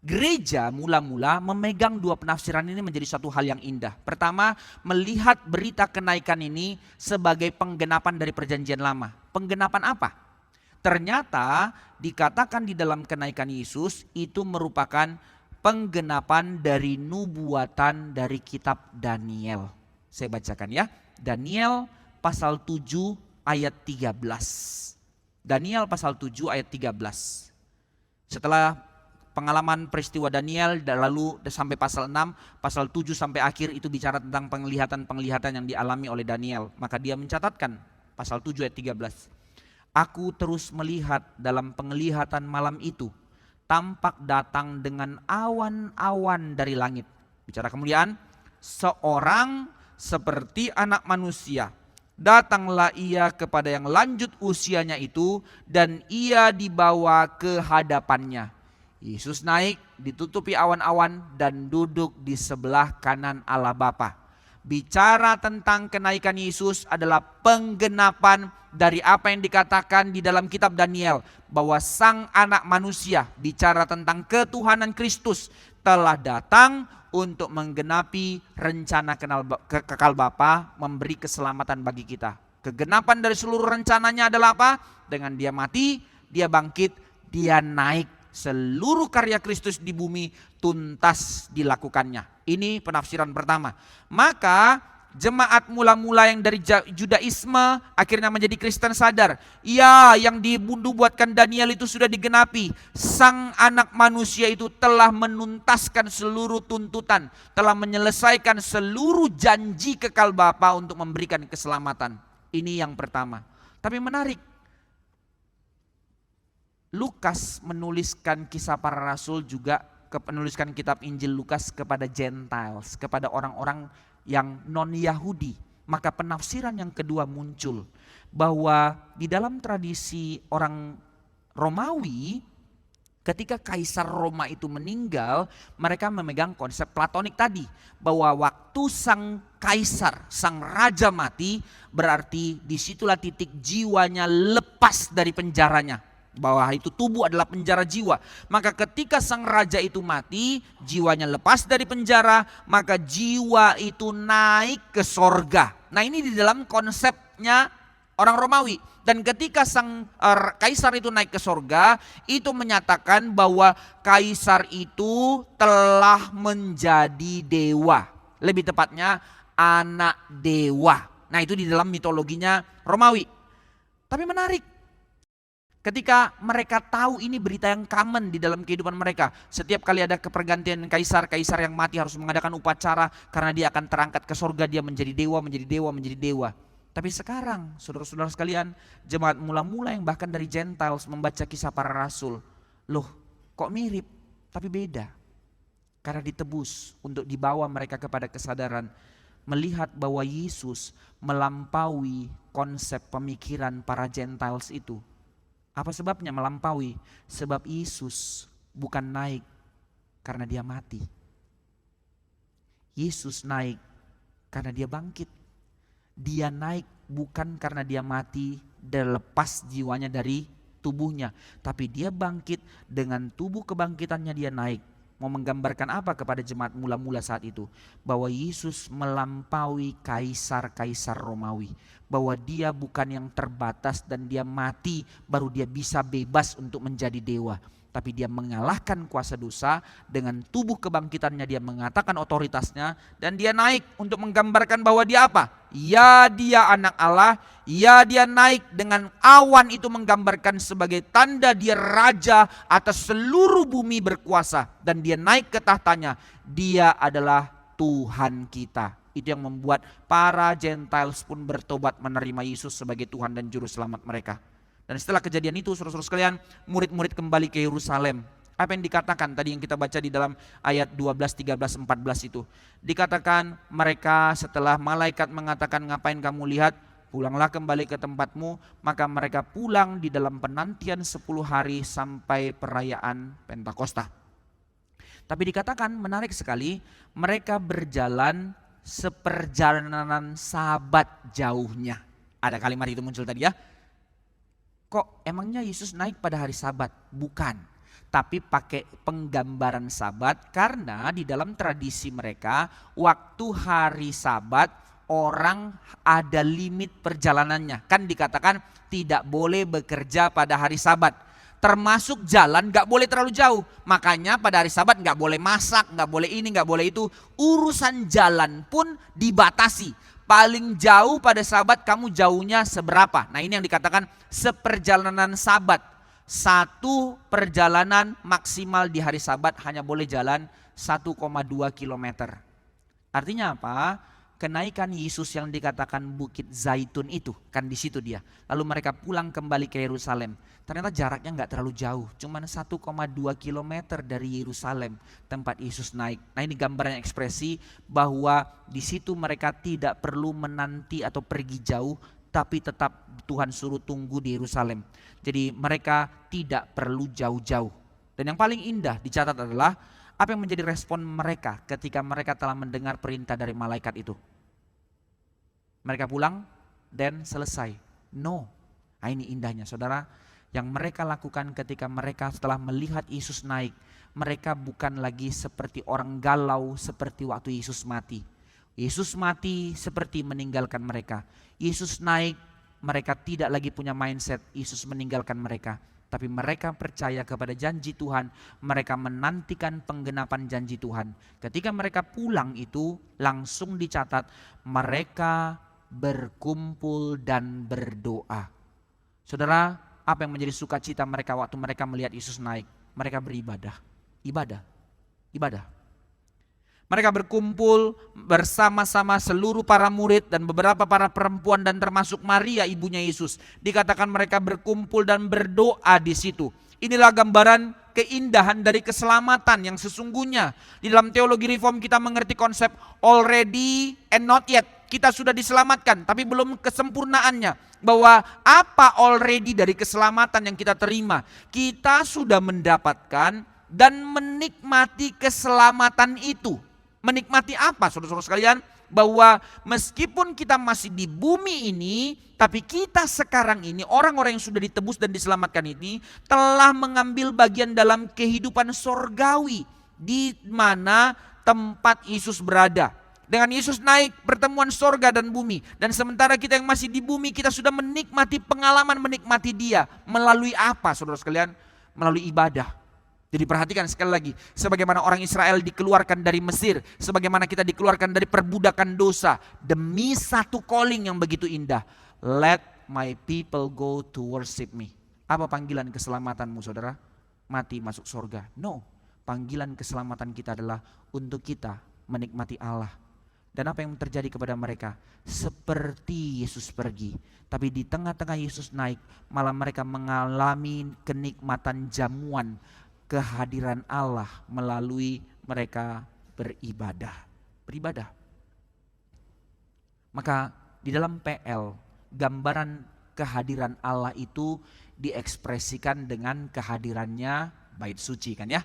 Gereja mula-mula memegang dua penafsiran ini menjadi suatu hal yang indah. Pertama, melihat berita kenaikan ini sebagai penggenapan dari perjanjian lama. Penggenapan apa? Ternyata dikatakan di dalam kenaikan Yesus itu merupakan penggenapan dari nubuatan dari kitab Daniel. Saya bacakan ya. Daniel pasal 7 ayat 13. Daniel pasal 7 ayat 13. Setelah pengalaman peristiwa Daniel, lalu sampai pasal 6, pasal 7 sampai akhir itu bicara tentang penglihatan-penglihatan yang dialami oleh Daniel. Maka dia mencatatkan pasal 7 ayat 13. Aku terus melihat dalam penglihatan malam itu, tampak datang dengan awan-awan dari langit. Bicara kemuliaan, seorang seperti anak manusia. Datanglah ia kepada yang lanjut usianya itu, dan ia dibawa ke hadapannya. Yesus naik, ditutupi awan-awan dan duduk di sebelah kanan Allah Bapa. Bicara tentang kenaikan Yesus adalah penggenapan dari apa yang dikatakan di dalam kitab Daniel, bahwa sang anak manusia, bicara tentang ketuhanan Kristus, telah datang untuk menggenapi rencana kekal Bapa, memberi keselamatan bagi kita. Kegenapan dari seluruh rencananya adalah apa? Dengan dia mati, dia bangkit, dia naik. Seluruh karya Kristus di bumi tuntas dilakukannya. Ini penafsiran pertama. Maka jemaat mula-mula yang dari Judaisme akhirnya menjadi Kristen sadar, ya, yang dibuatkan Daniel itu sudah digenapi. Sang anak manusia itu telah menuntaskan seluruh tuntutan, telah menyelesaikan seluruh janji kekal Bapa untuk memberikan keselamatan. Ini yang pertama. Tapi menarik, Lukas menuliskan kisah para rasul juga, menuliskan kitab Injil Lukas kepada Gentiles, kepada orang-orang yang non-Yahudi. Maka penafsiran yang kedua muncul, bahwa di dalam tradisi orang Romawi, ketika Kaisar Roma itu meninggal, mereka memegang konsep Platonik tadi, bahwa waktu sang Kaisar, sang raja mati, berarti disitulah titik jiwanya lepas dari penjaranya. bahwa itu tubuh adalah penjara jiwa. Maka ketika sang raja itu mati, jiwanya lepas dari penjara, maka jiwa itu naik ke sorga. Nah ini di dalam konsepnya orang Romawi. Dan ketika sang kaisar itu naik ke sorga, itu menyatakan bahwa kaisar itu telah menjadi dewa. Lebih tepatnya anak dewa. Nah itu di dalam mitologinya Romawi. Tapi menarik. Ketika mereka tahu ini berita yang common di dalam kehidupan mereka. Setiap kali ada kepergantian kaisar yang mati harus mengadakan upacara. Karena dia akan terangkat ke sorga, dia menjadi dewa, menjadi dewa, menjadi dewa. Tapi sekarang saudara-saudara sekalian, jemaat mula-mula yang bahkan dari Gentiles membaca kisah para rasul. Loh kok mirip tapi beda. Karena ditebus untuk dibawa mereka kepada kesadaran. Melihat bahwa Yesus melampaui konsep pemikiran para Gentiles itu. Apa sebabnya melampaui? Sebab Yesus bukan naik karena dia mati. Yesus naik karena dia bangkit. Dia naik bukan karena dia mati dan lepas jiwanya dari tubuhnya. Tapi dia bangkit, dengan tubuh kebangkitannya dia naik. Mau menggambarkan apa kepada jemaat mula-mula saat itu? Bahwa Yesus melampaui kaisar-kaisar Romawi. Bahwa dia bukan yang terbatas dan dia mati baru dia bisa bebas untuk menjadi dewa. Tapi dia mengalahkan kuasa dosa, dengan tubuh kebangkitannya dia mengatakan otoritasnya. Dan dia naik untuk menggambarkan bahwa dia apa? Ya dia anak Allah, ya dia naik dengan awan itu menggambarkan sebagai tanda dia raja atas seluruh bumi berkuasa. Dan dia naik ke tahtanya, dia adalah Tuhan kita. Itu yang membuat para Gentiles pun bertobat menerima Yesus sebagai Tuhan dan Juru Selamat mereka. Dan setelah kejadian itu saudara-saudara sekalian, murid-murid kembali ke Yerusalem. Apa yang dikatakan tadi yang kita baca di dalam ayat 12, 13, 14 itu. Dikatakan mereka setelah malaikat mengatakan ngapain kamu lihat, pulanglah kembali ke tempatmu. Maka mereka pulang di dalam penantian 10 hari sampai perayaan Pentakosta. Tapi dikatakan menarik sekali, mereka berjalan seperjalanan sahabat jauhnya. Ada kalimat itu muncul tadi ya. Kok emangnya Yesus naik pada hari Sabat? Bukan. Tapi pakai penggambaran Sabat karena di dalam tradisi mereka waktu hari Sabat orang ada limit perjalanannya. Kan dikatakan tidak boleh bekerja pada hari Sabat. Termasuk jalan gak boleh terlalu jauh. Makanya pada hari Sabat gak boleh masak, gak boleh ini, gak boleh itu. Urusan jalan pun dibatasi. Paling jauh pada Sabat kamu jauhnya seberapa? Nah ini yang dikatakan seperjalanan Sabat. Satu perjalanan maksimal di hari Sabat hanya boleh jalan 1,2 kilometer. Artinya apa? Kenaikan Yesus yang dikatakan Bukit Zaitun itu, kan di situ dia. Lalu mereka pulang kembali ke Yerusalem. Ternyata jaraknya nggak terlalu jauh, cuman 1,2 kilometer dari Yerusalem tempat Yesus naik. Nah ini gambaran ekspresi bahwa di situ mereka tidak perlu menanti atau pergi jauh, tapi tetap Tuhan suruh tunggu di Yerusalem. Jadi mereka tidak perlu jauh-jauh. Dan yang paling indah dicatat adalah apa yang menjadi respon mereka ketika mereka telah mendengar perintah dari malaikat itu. Mereka pulang dan selesai. No. Nah ini indahnya saudara. Yang mereka lakukan ketika mereka setelah melihat Yesus naik. Mereka bukan lagi seperti orang galau seperti waktu Yesus mati. Yesus mati seperti meninggalkan mereka. Yesus naik, mereka tidak lagi punya mindset Yesus meninggalkan mereka. Tapi mereka percaya kepada janji Tuhan. Mereka menantikan penggenapan janji Tuhan. Ketika mereka pulang itu langsung dicatat mereka berkumpul dan berdoa. Saudara, apa yang menjadi sukacita mereka waktu mereka melihat Yesus naik? Mereka beribadah. Ibadah. Mereka berkumpul bersama-sama seluruh para murid dan beberapa para perempuan dan termasuk Maria ibunya Yesus. Dikatakan mereka berkumpul dan berdoa di situ. Inilah gambaran keindahan dari keselamatan yang sesungguhnya. Di dalam teologi reform kita mengerti konsep already and not yet. Kita sudah diselamatkan tapi belum kesempurnaannya. Bahwa apa already dari keselamatan yang kita terima? Kita sudah mendapatkan dan menikmati keselamatan itu. Menikmati apa saudara-saudara sekalian? bahwa meskipun kita masih di bumi ini, tapi kita sekarang ini, orang-orang yang sudah ditebus dan diselamatkan ini, telah mengambil bagian dalam kehidupan sorgawi, di mana tempat Yesus berada. Dengan Yesus naik pertemuan sorga dan bumi. Dan sementara kita yang masih di bumi, kita sudah menikmati pengalaman menikmati Dia. Melalui apa saudara sekalian? Melalui ibadah. Jadi perhatikan sekali lagi, sebagaimana orang Israel dikeluarkan dari Mesir, sebagaimana kita dikeluarkan dari perbudakan dosa, demi satu calling yang begitu indah. Let my people go to worship me. Apa panggilan keselamatanmu saudara? Mati masuk sorga. No, panggilan keselamatan kita adalah untuk kita menikmati Allah. Dan apa yang terjadi kepada mereka? Seperti Yesus pergi, tapi di tengah-tengah Yesus naik, malah mereka mengalami kenikmatan jamuan kehadiran Allah melalui mereka beribadah. Beribadah. Maka di dalam PL, gambaran kehadiran Allah itu diekspresikan dengan kehadirannya bait suci kan ya.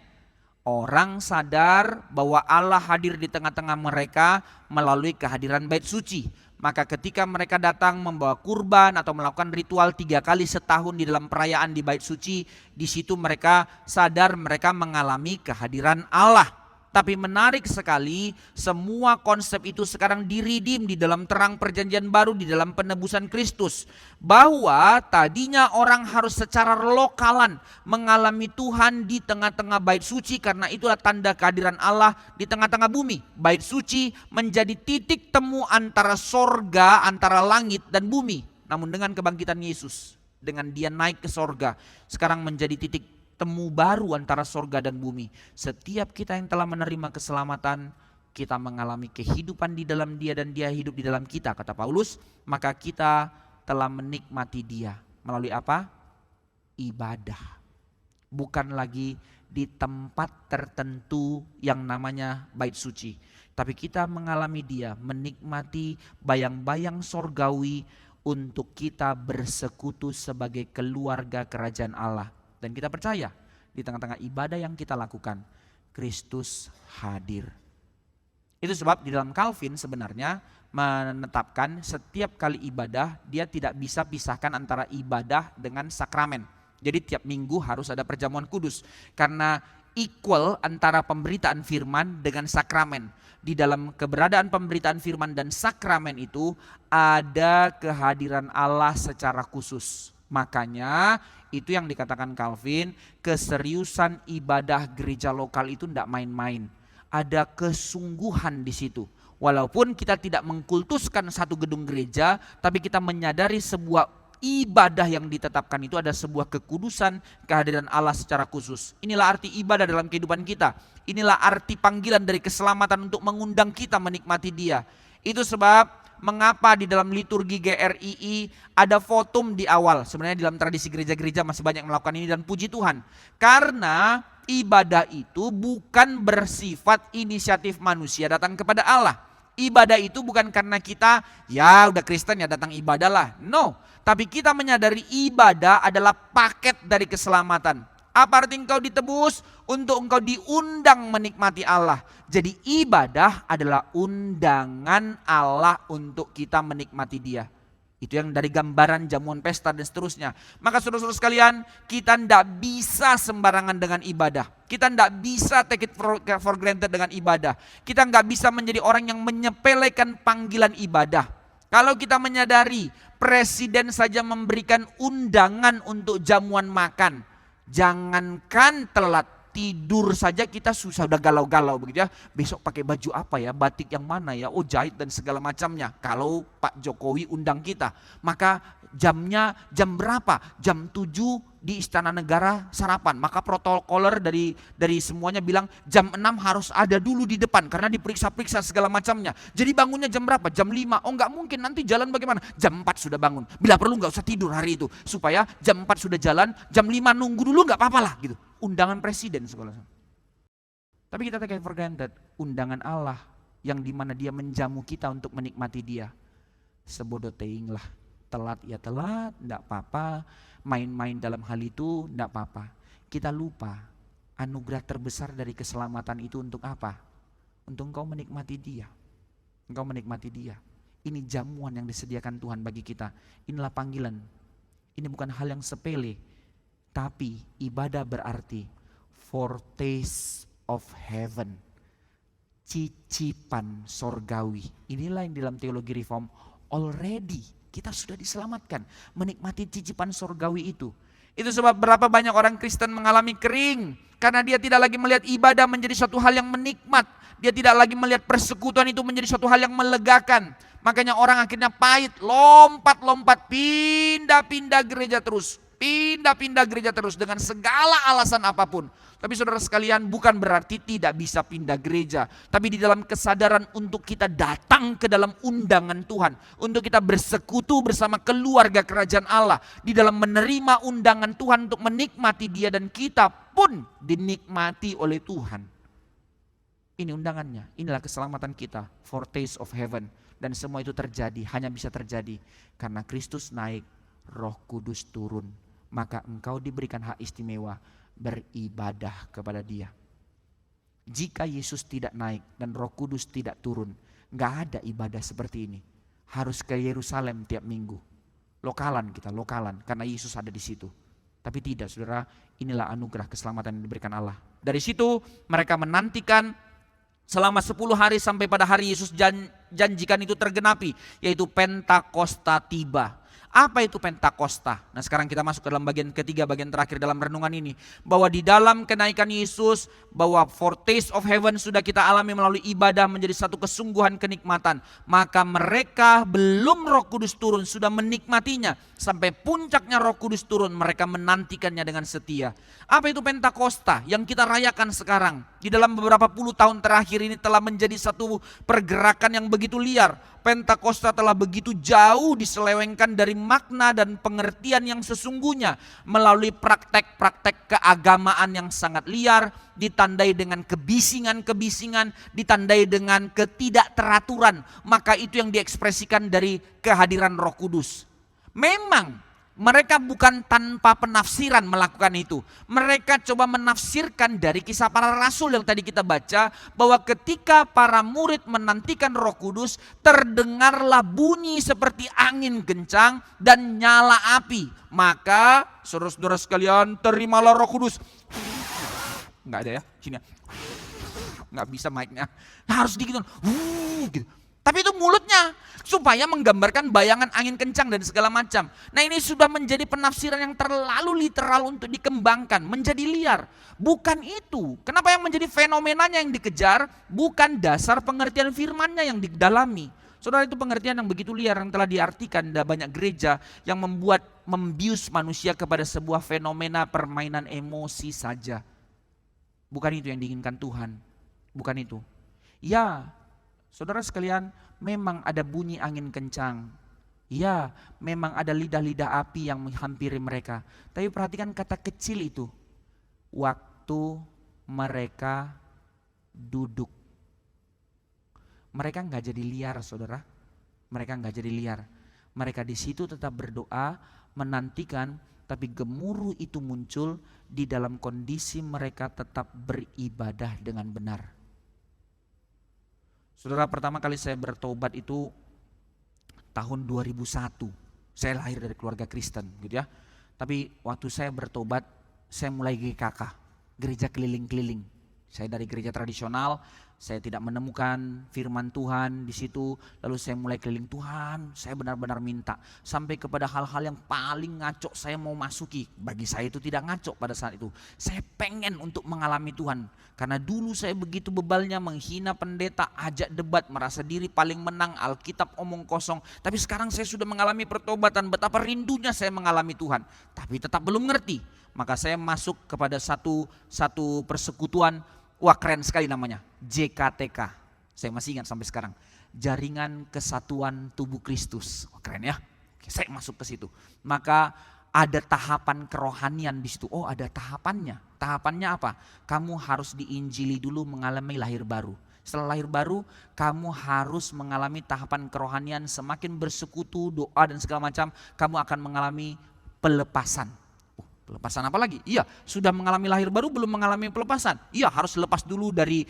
Orang sadar bahwa Allah hadir di tengah-tengah mereka melalui kehadiran bait suci. Maka ketika mereka datang membawa kurban atau melakukan ritual 3 kali setahun di dalam perayaan di bait suci, di situ mereka sadar mereka mengalami kehadiran Allah. Tapi menarik sekali, semua konsep itu sekarang diridim di dalam terang perjanjian baru, di dalam penebusan Kristus. Bahwa tadinya orang harus secara lokalan mengalami Tuhan di tengah-tengah bait suci, karena itulah tanda kehadiran Allah di tengah-tengah bumi. Bait suci menjadi titik temu antara sorga, antara langit dan bumi. Namun dengan kebangkitan Yesus, dengan Dia naik ke sorga, sekarang menjadi titik temu baru antara sorga dan bumi. Setiap kita yang telah menerima keselamatan, kita mengalami kehidupan di dalam Dia dan Dia hidup di dalam kita, kata Paulus. Maka kita telah menikmati Dia melalui apa? Ibadah. Bukan lagi di tempat tertentu yang namanya bait suci, tapi kita mengalami Dia, menikmati bayang-bayang sorgawi untuk kita bersekutu sebagai keluarga kerajaan Allah. Dan kita percaya di tengah-tengah ibadah yang kita lakukan, Kristus hadir. Itu sebab di dalam Calvin sebenarnya menetapkan setiap kali ibadah dia tidak bisa pisahkan antara ibadah dengan sakramen. Jadi tiap minggu harus ada perjamuan kudus, karena equal antara pemberitaan firman dengan sakramen. Di dalam keberadaan pemberitaan firman dan sakramen itu ada kehadiran Allah secara khusus. Makanya itu yang dikatakan Calvin, keseriusan ibadah gereja lokal itu tidak main-main. Ada kesungguhan di situ. Walaupun kita tidak mengkultuskan satu gedung gereja, tapi kita menyadari sebuah ibadah yang ditetapkan itu ada sebuah kekudusan kehadiran Allah secara khusus. Inilah arti ibadah dalam kehidupan kita. Inilah arti panggilan dari keselamatan untuk mengundang kita menikmati Dia. Itu sebab mengapa di dalam liturgi GRII ada votum di awal. Sebenarnya di dalam tradisi gereja-gereja masih banyak melakukan ini, dan puji Tuhan. Karena ibadah itu bukan bersifat inisiatif manusia datang kepada Allah. Ibadah itu bukan karena kita ya udah Kristen ya datang ibadah lah. No, tapi kita menyadari ibadah adalah paket dari keselamatan. Apa arti engkau ditebus? Untuk engkau diundang menikmati Allah. Jadi ibadah adalah undangan Allah untuk kita menikmati Dia. Itu yang dari gambaran jamuan pesta dan seterusnya. Maka saudara-saudara sekalian, kita tidak bisa sembarangan dengan ibadah. Kita tidak bisa take it for granted dengan ibadah. Kita nggak bisa menjadi orang yang menyepelekan panggilan ibadah. Kalau kita menyadari presiden saja memberikan undangan untuk jamuan makan, jangankan telat, tidur saja kita susah, udah galau-galau begitu ya. Besok pakai baju apa ya, batik yang mana ya, oh jahit dan segala macamnya. Kalau Pak Jokowi undang kita, maka jamnya jam berapa? Jam 7 di Istana Negara sarapan. Maka protokoler dari semuanya bilang jam 6 harus ada dulu di depan karena diperiksa-periksa segala macamnya. Jadi bangunnya jam berapa? Jam 5. Oh enggak mungkin, nanti jalan bagaimana? Jam 4 sudah bangun. Bila perlu enggak usah tidur hari itu, supaya jam 4 sudah jalan, jam 5 nunggu dulu enggak apa-apa lah gitu. Undangan presiden sekolah. Tapi kita take it for granted undangan Allah yang dimana Dia menjamu kita untuk menikmati Dia. Sebodoh teing lah, telat ya telat, enggak apa-apa. Main-main dalam hal itu enggak apa-apa. Kita lupa anugerah terbesar dari keselamatan itu untuk apa? Untuk engkau menikmati Dia. Engkau menikmati dia. Ini jamuan yang disediakan Tuhan bagi kita. Inilah panggilan. Ini bukan hal yang sepele. Tapi ibadah berarti foretaste of heaven. Cicipan sorgawi. Inilah yang dalam teologi reform already kita sudah diselamatkan. Menikmati cicipan sorgawi itu. Itu sebab berapa banyak orang Kristen mengalami kering. Karena dia tidak lagi melihat ibadah menjadi suatu hal yang menikmat. Dia tidak lagi melihat persekutuan itu menjadi suatu hal yang melegakan. Makanya orang akhirnya pahit, lompat-lompat, pindah-pindah gereja terus. Pindah-pindah gereja terus dengan segala alasan apapun. Tapi saudara sekalian, bukan berarti tidak bisa pindah gereja. Tapi di dalam kesadaran untuk kita datang ke dalam undangan Tuhan. Untuk kita bersekutu bersama keluarga kerajaan Allah. Di dalam menerima undangan Tuhan untuk menikmati dia, dan kita pun dinikmati oleh Tuhan. Ini undangannya, inilah keselamatan kita. Foretaste of heaven. Dan semua itu terjadi, hanya bisa terjadi karena Kristus naik, Roh Kudus turun. Maka engkau diberikan hak istimewa beribadah kepada dia. Jika Yesus tidak naik dan Roh Kudus tidak turun, gak ada ibadah seperti ini. Harus ke Yerusalem tiap minggu. Lokalan kita, lokalan, karena Yesus ada di situ. Tapi tidak, saudara, inilah anugerah keselamatan yang diberikan Allah. Dari situ mereka menantikan selama 10 hari sampai pada hari Yesus janjikan itu tergenapi, yaitu Pentakosta tiba. Apa itu Pentakosta? Nah, sekarang kita masuk ke dalam bagian ketiga, bagian terakhir dalam renungan ini. Bahwa di dalam kenaikan Yesus, bahwa foretaste of heaven sudah kita alami melalui ibadah menjadi satu kesungguhan kenikmatan. Maka mereka belum Roh Kudus turun sudah menikmatinya. Sampai puncaknya Roh Kudus turun, mereka menantikannya dengan setia. Apa itu Pentakosta yang kita rayakan sekarang? Di dalam beberapa puluh tahun terakhir ini telah menjadi satu pergerakan yang begitu liar. Pentakosta telah begitu jauh diselewengkan dari makna dan pengertian yang sesungguhnya melalui praktek-praktek keagamaan yang sangat liar, ditandai dengan kebisingan-kebisingan, ditandai dengan ketidakteraturan. Maka itu yang diekspresikan dari kehadiran Roh Kudus. Memang mereka bukan tanpa penafsiran melakukan itu. Mereka coba menafsirkan dari Kisah Para Rasul yang tadi kita baca, bahwa ketika para murid menantikan Roh Kudus, terdengarlah bunyi seperti angin kencang dan nyala api. Maka saudara-saudara sekalian, terimalah Roh Kudus. Enggak ada ya, sini. Enggak bisa mic-nya. Harus gitu. Gitu. Tapi itu mulutnya supaya menggambarkan bayangan angin kencang dan segala macam. Nah, ini sudah menjadi penafsiran yang terlalu literal untuk dikembangkan, menjadi liar. Bukan itu. Kenapa yang menjadi fenomenanya yang dikejar? Bukan dasar pengertian firman-Nya yang didalami. Saudara, itu pengertian yang begitu liar yang telah diartikan dalam banyak gereja yang membius manusia kepada sebuah fenomena permainan emosi saja. Bukan itu yang diinginkan Tuhan. Bukan itu. Ya, saudara sekalian, memang ada bunyi angin kencang. Ya, memang ada lidah-lidah api yang menghampiri mereka. Tapi perhatikan kata kecil itu. Waktu mereka duduk. Mereka enggak jadi liar, saudara. Mereka enggak jadi liar. Mereka di situ tetap berdoa, menantikan, tapi gemuruh itu muncul di dalam kondisi mereka tetap beribadah dengan benar. Saudara, pertama kali saya bertobat itu tahun 2001. Saya lahir dari keluarga Kristen gitu ya. Tapi waktu saya bertobat, saya mulai GKK, gereja keliling-keliling. Saya dari gereja tradisional, saya tidak menemukan firman Tuhan di situ. Lalu saya mulai keliling, Tuhan, saya benar-benar minta. Sampai kepada hal-hal yang paling ngaco saya mau masuki. Bagi saya itu tidak ngaco pada saat itu. Saya pengen untuk mengalami Tuhan. Karena dulu saya begitu bebalnya menghina pendeta, ajak debat, merasa diri paling menang, Alkitab omong kosong. Tapi sekarang saya sudah mengalami pertobatan, betapa rindunya saya mengalami Tuhan. Tapi tetap belum ngerti. Maka saya masuk kepada satu persekutuan. Wah, keren sekali namanya, JKTK. Saya masih ingat sampai sekarang. Jaringan Kesatuan Tubuh Kristus. Wah, keren ya. Oke, saya masuk ke situ. Maka ada tahapan kerohanian di situ. Oh, ada tahapannya. Tahapannya apa? Kamu harus diinjili dulu mengalami lahir baru. Setelah lahir baru, kamu harus mengalami tahapan kerohanian. Semakin bersekutu, doa dan segala macam, kamu akan mengalami pelepasan. Pelepasan apa lagi? Iya, sudah mengalami lahir baru belum mengalami pelepasan. Iya, harus lepas dulu dari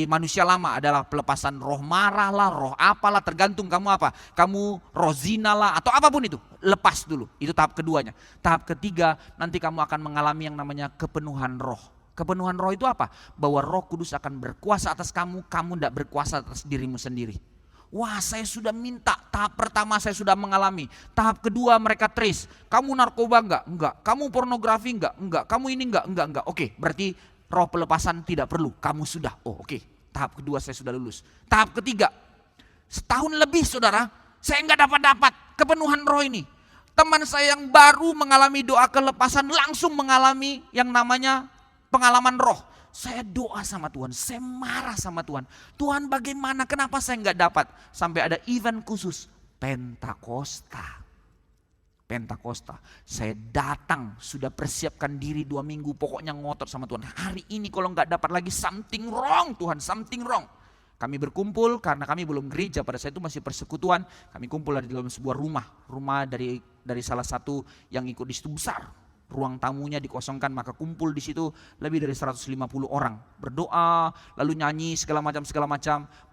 manusia lama, adalah pelepasan roh marah lah, roh apalah, tergantung kamu apa. Kamu roh zina lah atau apapun itu, lepas dulu. Itu tahap keduanya. Tahap ketiga, nanti kamu akan mengalami yang namanya kepenuhan roh. Kepenuhan roh itu apa? Bahwa Roh Kudus akan berkuasa atas kamu, kamu tidak berkuasa atas dirimu sendiri. Wah, saya sudah minta, tahap pertama saya sudah mengalami. Tahap kedua mereka trace, kamu narkoba enggak? Enggak. Kamu pornografi enggak? Enggak. Kamu ini enggak. Oke, berarti roh pelepasan tidak perlu, kamu sudah. Oh oke, tahap kedua saya sudah lulus. Tahap ketiga, setahun lebih saudara, saya enggak dapat kepenuhan roh ini. Teman saya yang baru mengalami doa kelepasan langsung mengalami yang namanya pengalaman roh. Saya doa sama Tuhan, saya marah sama Tuhan. Tuhan bagaimana, kenapa saya nggak dapat? Sampai ada event khusus, Pentakosta. Saya datang, sudah persiapkan diri 2 minggu, pokoknya ngotot sama Tuhan. Hari ini kalau nggak dapat lagi, something wrong Tuhan, something wrong. Kami berkumpul karena kami belum gereja, pada saat itu masih persekutuan. Kami kumpul di dalam sebuah rumah dari salah satu yang ikut di situ besar. Ruang tamunya dikosongkan, maka kumpul di situ lebih dari 150 orang. Berdoa, lalu nyanyi segala macam.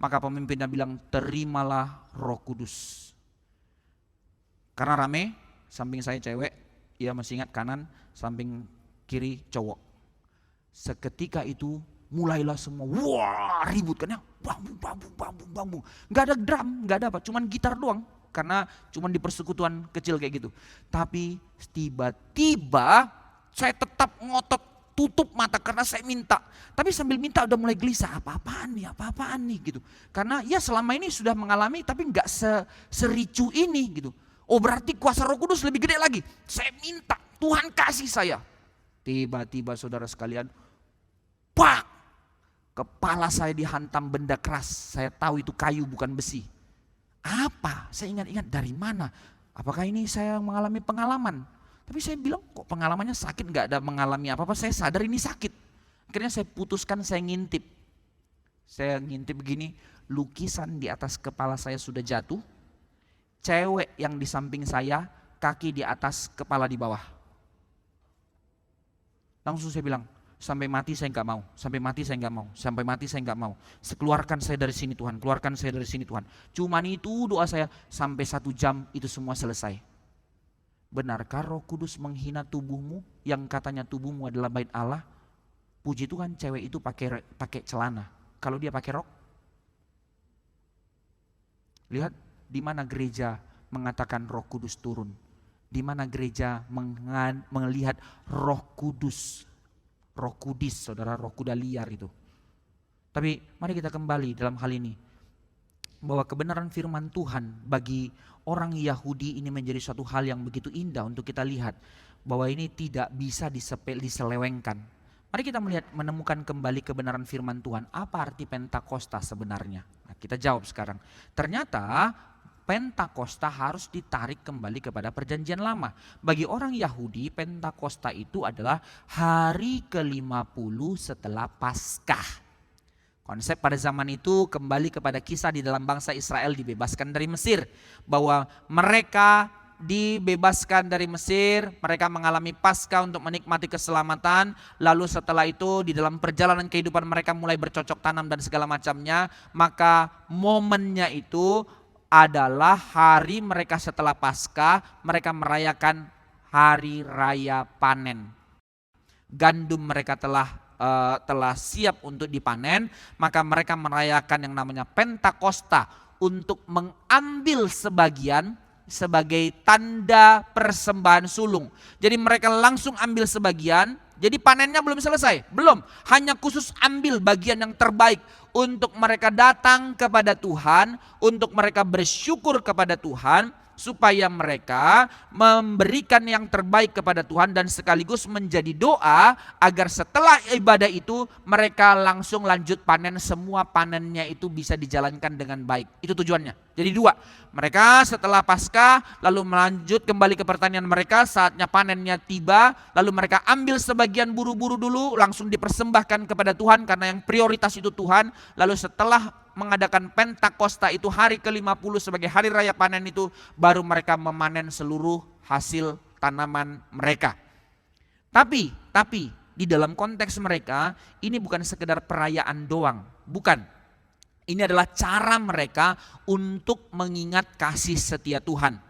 Maka pemimpinnya bilang, terimalah Roh Kudus. Karena rame, samping saya cewek, ia masih ingat kanan, samping kiri cowok. Seketika itu mulailah semua, wah ribut kan ya, bambung. Gak ada drum, gak ada apa, cuman gitar doang. Karena cuma di persekutuan kecil kayak gitu. Tapi tiba-tiba saya tetap ngotot tutup mata karena saya minta. Tapi sambil minta udah mulai gelisah, apa-apaan nih gitu. Karena ya selama ini sudah mengalami tapi gak sericu ini gitu. Oh berarti kuasa Roh Kudus lebih gede lagi. Saya minta, Tuhan kasih saya. Tiba-tiba saudara sekalian, pak! Kepala saya dihantam benda keras. Saya tahu itu kayu bukan besi. Apa? Saya ingat-ingat dari mana? Apakah ini saya mengalami pengalaman? Tapi saya bilang kok pengalamannya sakit, gak ada mengalami apa-apa, saya sadar ini sakit. Akhirnya saya putuskan, saya ngintip. Saya ngintip begini, lukisan di atas kepala saya sudah jatuh. Cewek yang di samping saya, kaki di atas, kepala di bawah. Langsung saya bilang, sampai mati saya nggak mau, sampai mati saya nggak mau. Keluarkan saya dari sini Tuhan, keluarkan saya dari sini Tuhan. Cuman itu doa saya, sampai 1 jam itu semua selesai. Benarkah Roh Kudus menghina tubuhmu yang katanya tubuhmu adalah bait Allah? Puji Tuhan cewek itu pakai celana. Kalau dia pakai rok, lihat di mana gereja mengatakan Roh Kudus turun, di mana gereja melihat Roh Kudus. Roh kudis, saudara, roh kuda liar itu. Tapi mari kita kembali dalam hal ini. Bahwa kebenaran firman Tuhan bagi orang Yahudi ini menjadi suatu hal yang begitu indah untuk kita lihat. Bahwa ini tidak bisa diselewengkan. Mari kita menemukan kembali kebenaran firman Tuhan. Apa arti Pentakosta sebenarnya? Nah, kita jawab sekarang. Ternyata Pentakosta harus ditarik kembali kepada perjanjian lama. Bagi orang Yahudi, Pentakosta itu adalah hari ke-50 setelah Paskah. Konsep pada zaman itu kembali kepada kisah di dalam bangsa Israel dibebaskan dari Mesir. Bahwa mereka dibebaskan dari Mesir, mereka mengalami Paskah untuk menikmati keselamatan. Lalu setelah itu di dalam perjalanan kehidupan mereka mulai bercocok tanam dan segala macamnya. Maka momennya itu adalah hari mereka setelah Paskah, mereka merayakan hari raya panen. Gandum mereka telah siap untuk dipanen, maka mereka merayakan yang namanya Pentakosta untuk mengambil sebagian sebagai tanda persembahan sulung. Jadi mereka langsung ambil sebagian, jadi panennya belum selesai, belum, hanya khusus ambil bagian yang terbaik untuk mereka datang kepada Tuhan, untuk mereka bersyukur kepada Tuhan, supaya mereka memberikan yang terbaik kepada Tuhan dan sekaligus menjadi doa agar setelah ibadah itu mereka langsung lanjut panen, semua panennya itu bisa dijalankan dengan baik. Itu tujuannya. Jadi 2, mereka setelah Paskah lalu melanjut kembali ke pertanian mereka, saatnya panennya tiba, lalu mereka ambil sebagian buru-buru dulu langsung dipersembahkan kepada Tuhan karena yang prioritas itu Tuhan. Lalu setelah mengadakan Pentakosta itu hari ke-50 sebagai hari raya panen itu, baru mereka memanen seluruh hasil tanaman mereka. Tapi di dalam konteks mereka ini bukan sekedar perayaan doang, bukan. Ini adalah cara mereka untuk mengingat kasih setia Tuhan.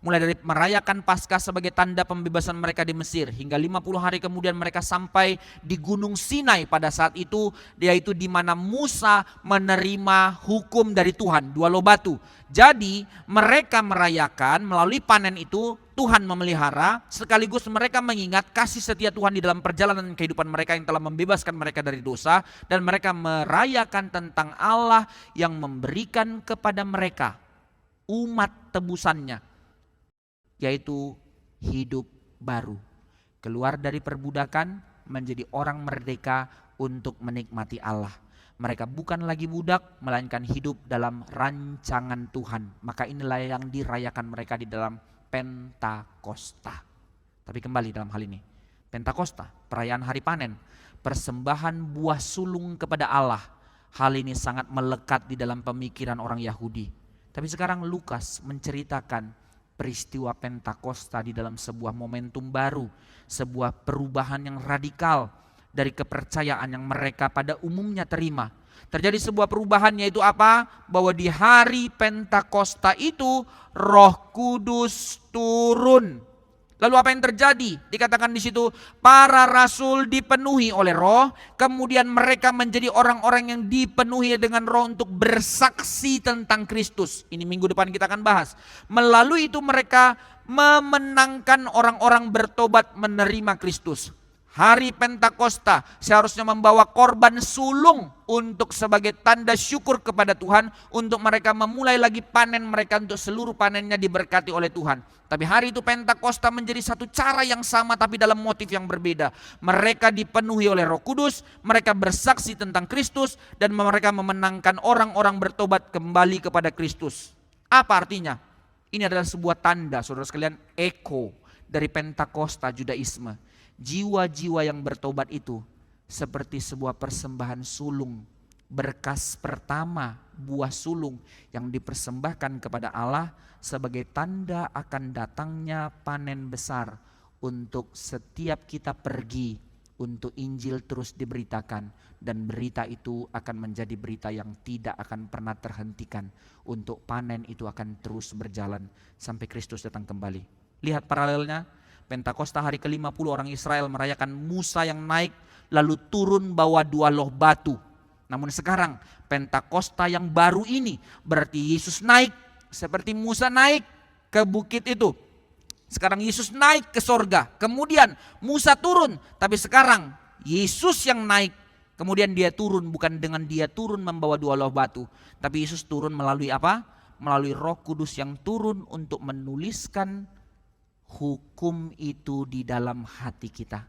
Mulai dari merayakan Paskah sebagai tanda pembebasan mereka di Mesir, hingga 50 hari kemudian mereka sampai di Gunung Sinai pada saat itu, yaitu di mana Musa menerima hukum dari Tuhan, 2 loh batu. Jadi mereka merayakan melalui panen itu Tuhan memelihara, sekaligus mereka mengingat kasih setia Tuhan di dalam perjalanan kehidupan mereka yang telah membebaskan mereka dari dosa, dan mereka merayakan tentang Allah yang memberikan kepada mereka umat tebusannya, yaitu hidup baru. Keluar dari perbudakan menjadi orang merdeka untuk menikmati Allah. Mereka bukan lagi budak, melainkan hidup dalam rancangan Tuhan. Maka inilah yang dirayakan mereka di dalam Pentakosta. Tapi kembali dalam hal ini, Pentakosta, perayaan hari panen, persembahan buah sulung kepada Allah. Hal ini sangat melekat di dalam pemikiran orang Yahudi. Tapi sekarang Lukas menceritakan peristiwa Pentakosta di dalam sebuah momentum baru, sebuah perubahan yang radikal dari kepercayaan yang mereka pada umumnya terima. Terjadi sebuah perubahan, yaitu apa? Bahwa di hari Pentakosta itu Roh Kudus turun. Lalu apa yang terjadi? Dikatakan di situ para rasul dipenuhi oleh Roh, kemudian mereka menjadi orang-orang yang dipenuhi dengan Roh untuk bersaksi tentang Kristus. Ini minggu depan kita akan bahas. Melalui itu mereka memenangkan orang-orang bertobat menerima Kristus. Hari Pentakosta seharusnya membawa korban sulung untuk sebagai tanda syukur kepada Tuhan, untuk mereka memulai lagi panen mereka, untuk seluruh panennya diberkati oleh Tuhan. Tapi hari itu Pentakosta menjadi satu cara yang sama tapi dalam motif yang berbeda. Mereka dipenuhi oleh Roh Kudus, mereka bersaksi tentang Kristus, dan mereka memenangkan orang-orang bertobat kembali kepada Kristus. Apa artinya? Ini adalah sebuah tanda, saudara sekalian, eko dari Pentakosta Judaisme. Jiwa-jiwa yang bertobat itu seperti sebuah persembahan sulung, berkas pertama buah sulung yang dipersembahkan kepada Allah sebagai tanda akan datangnya panen besar, untuk setiap kita pergi untuk Injil terus diberitakan, dan berita itu akan menjadi berita yang tidak akan pernah terhentikan, untuk panen itu akan terus berjalan sampai Kristus datang kembali. Lihat paralelnya, Pentakosta hari ke-50 orang Israel merayakan Musa yang naik lalu turun bawa 2 loh batu. Namun sekarang Pentakosta yang baru ini berarti Yesus naik seperti Musa naik ke bukit itu. Sekarang Yesus naik ke sorga, kemudian Musa turun, tapi sekarang Yesus yang naik. Kemudian dia turun, bukan dengan dia turun membawa 2 loh batu, tapi Yesus turun melalui apa? Melalui Roh Kudus yang turun untuk menuliskan hukum itu di dalam hati kita.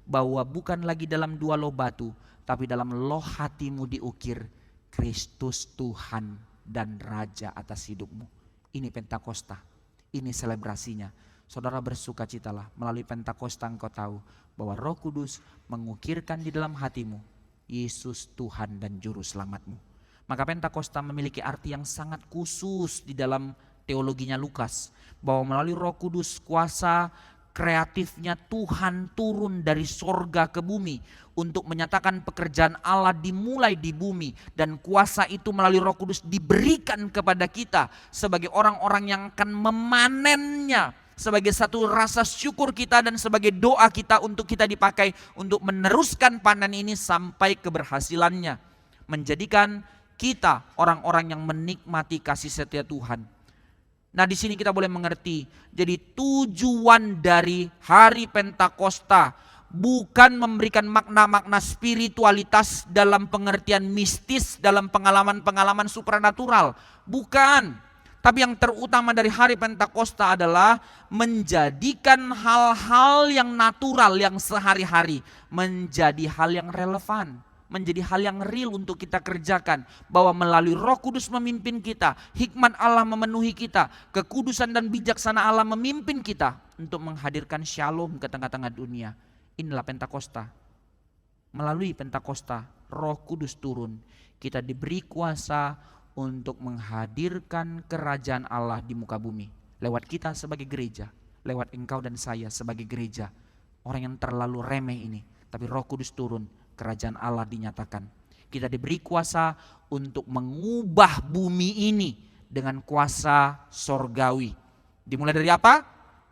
Bahwa bukan lagi dalam 2 loh batu, tapi dalam loh hatimu diukir Kristus Tuhan dan Raja atas hidupmu. Ini Pentakosta, ini selebrasinya. Saudara bersukacitalah, melalui Pentakosta engkau tahu bahwa Roh Kudus mengukirkan di dalam hatimu Yesus Tuhan dan Juru Selamatmu. Maka Pentakosta memiliki arti yang sangat khusus di dalam teologinya Lukas, bahwa melalui Roh Kudus kuasa kreatifnya Tuhan turun dari sorga ke bumi untuk menyatakan pekerjaan Allah dimulai di bumi, dan kuasa itu melalui Roh Kudus diberikan kepada kita sebagai orang-orang yang akan memanennya, sebagai satu rasa syukur kita dan sebagai doa kita untuk kita dipakai untuk meneruskan panen ini sampai keberhasilannya, menjadikan kita orang-orang yang menikmati kasih setia Tuhan. Nah, di sini kita boleh mengerti, jadi tujuan dari hari Pentakosta bukan memberikan makna-makna spiritualitas dalam pengertian mistis, dalam pengalaman-pengalaman supranatural, bukan. Tapi yang terutama dari hari Pentakosta adalah menjadikan hal-hal yang natural, yang sehari-hari menjadi hal yang relevan, menjadi hal yang real untuk kita kerjakan. Bahwa melalui Roh Kudus memimpin kita, hikmat Allah memenuhi kita, kekudusan dan bijaksana Allah memimpin kita untuk menghadirkan shalom ke tengah-tengah dunia. Inilah Pentakosta. Melalui Pentakosta Roh Kudus turun, kita diberi kuasa untuk menghadirkan kerajaan Allah di muka bumi. Lewat kita sebagai gereja, lewat engkau dan saya sebagai gereja. orang yang terlalu remeh ini. Tapi Roh Kudus turun, kerajaan Allah dinyatakan. Kita diberi kuasa untuk mengubah bumi ini dengan kuasa sorgawi. Dimulai dari apa?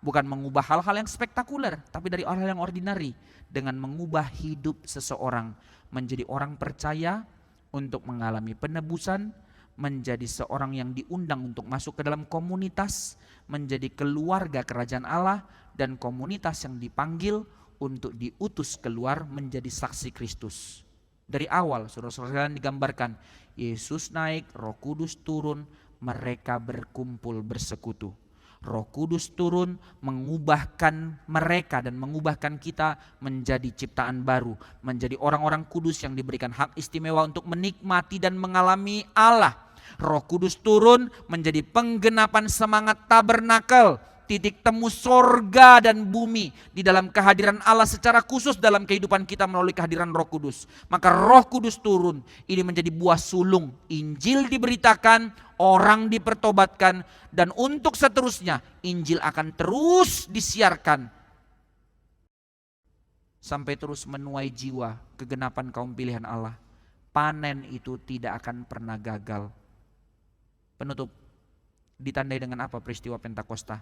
Bukan mengubah hal-hal yang spektakuler, tapi dari hal yang ordinary. Dengan mengubah hidup seseorang menjadi orang percaya untuk mengalami penebusan, menjadi seorang yang diundang untuk masuk ke dalam komunitas, menjadi keluarga kerajaan Allah, dan komunitas yang dipanggil untuk diutus keluar menjadi saksi Kristus. Dari awal saudara-saudara digambarkan, Yesus naik, Roh Kudus turun, mereka berkumpul bersekutu. Roh Kudus turun mengubahkan mereka dan mengubahkan kita menjadi ciptaan baru, menjadi orang-orang kudus yang diberikan hak istimewa untuk menikmati dan mengalami Allah. Roh Kudus turun menjadi penggenapan semangat tabernakel, titik temu sorga dan bumi di dalam kehadiran Allah secara khusus dalam kehidupan kita melalui kehadiran Roh Kudus. Maka Roh Kudus turun, ini menjadi buah sulung. Injil diberitakan, orang dipertobatkan, dan untuk seterusnya Injil akan terus disiarkan sampai terus menuai jiwa kegenapan kaum pilihan Allah. Panen itu tidak akan pernah gagal. Penutup, ditandai dengan apa peristiwa Pentakosta?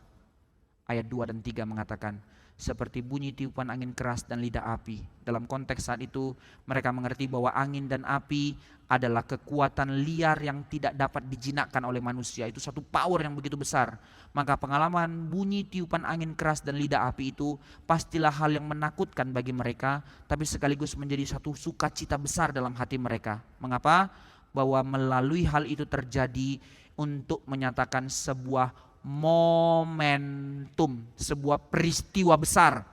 Ayat 2 dan 3 mengatakan, seperti bunyi tiupan angin keras dan lidah api. Dalam konteks saat itu mereka mengerti bahwa angin dan api adalah kekuatan liar yang tidak dapat dijinakkan oleh manusia. Itu satu power yang begitu besar. Maka pengalaman bunyi tiupan angin keras dan lidah api itu pastilah hal yang menakutkan bagi mereka, tapi sekaligus menjadi satu sukacita besar dalam hati mereka. Mengapa? Bahwa melalui hal itu terjadi untuk menyatakan sebuah momentum, sebuah peristiwa besar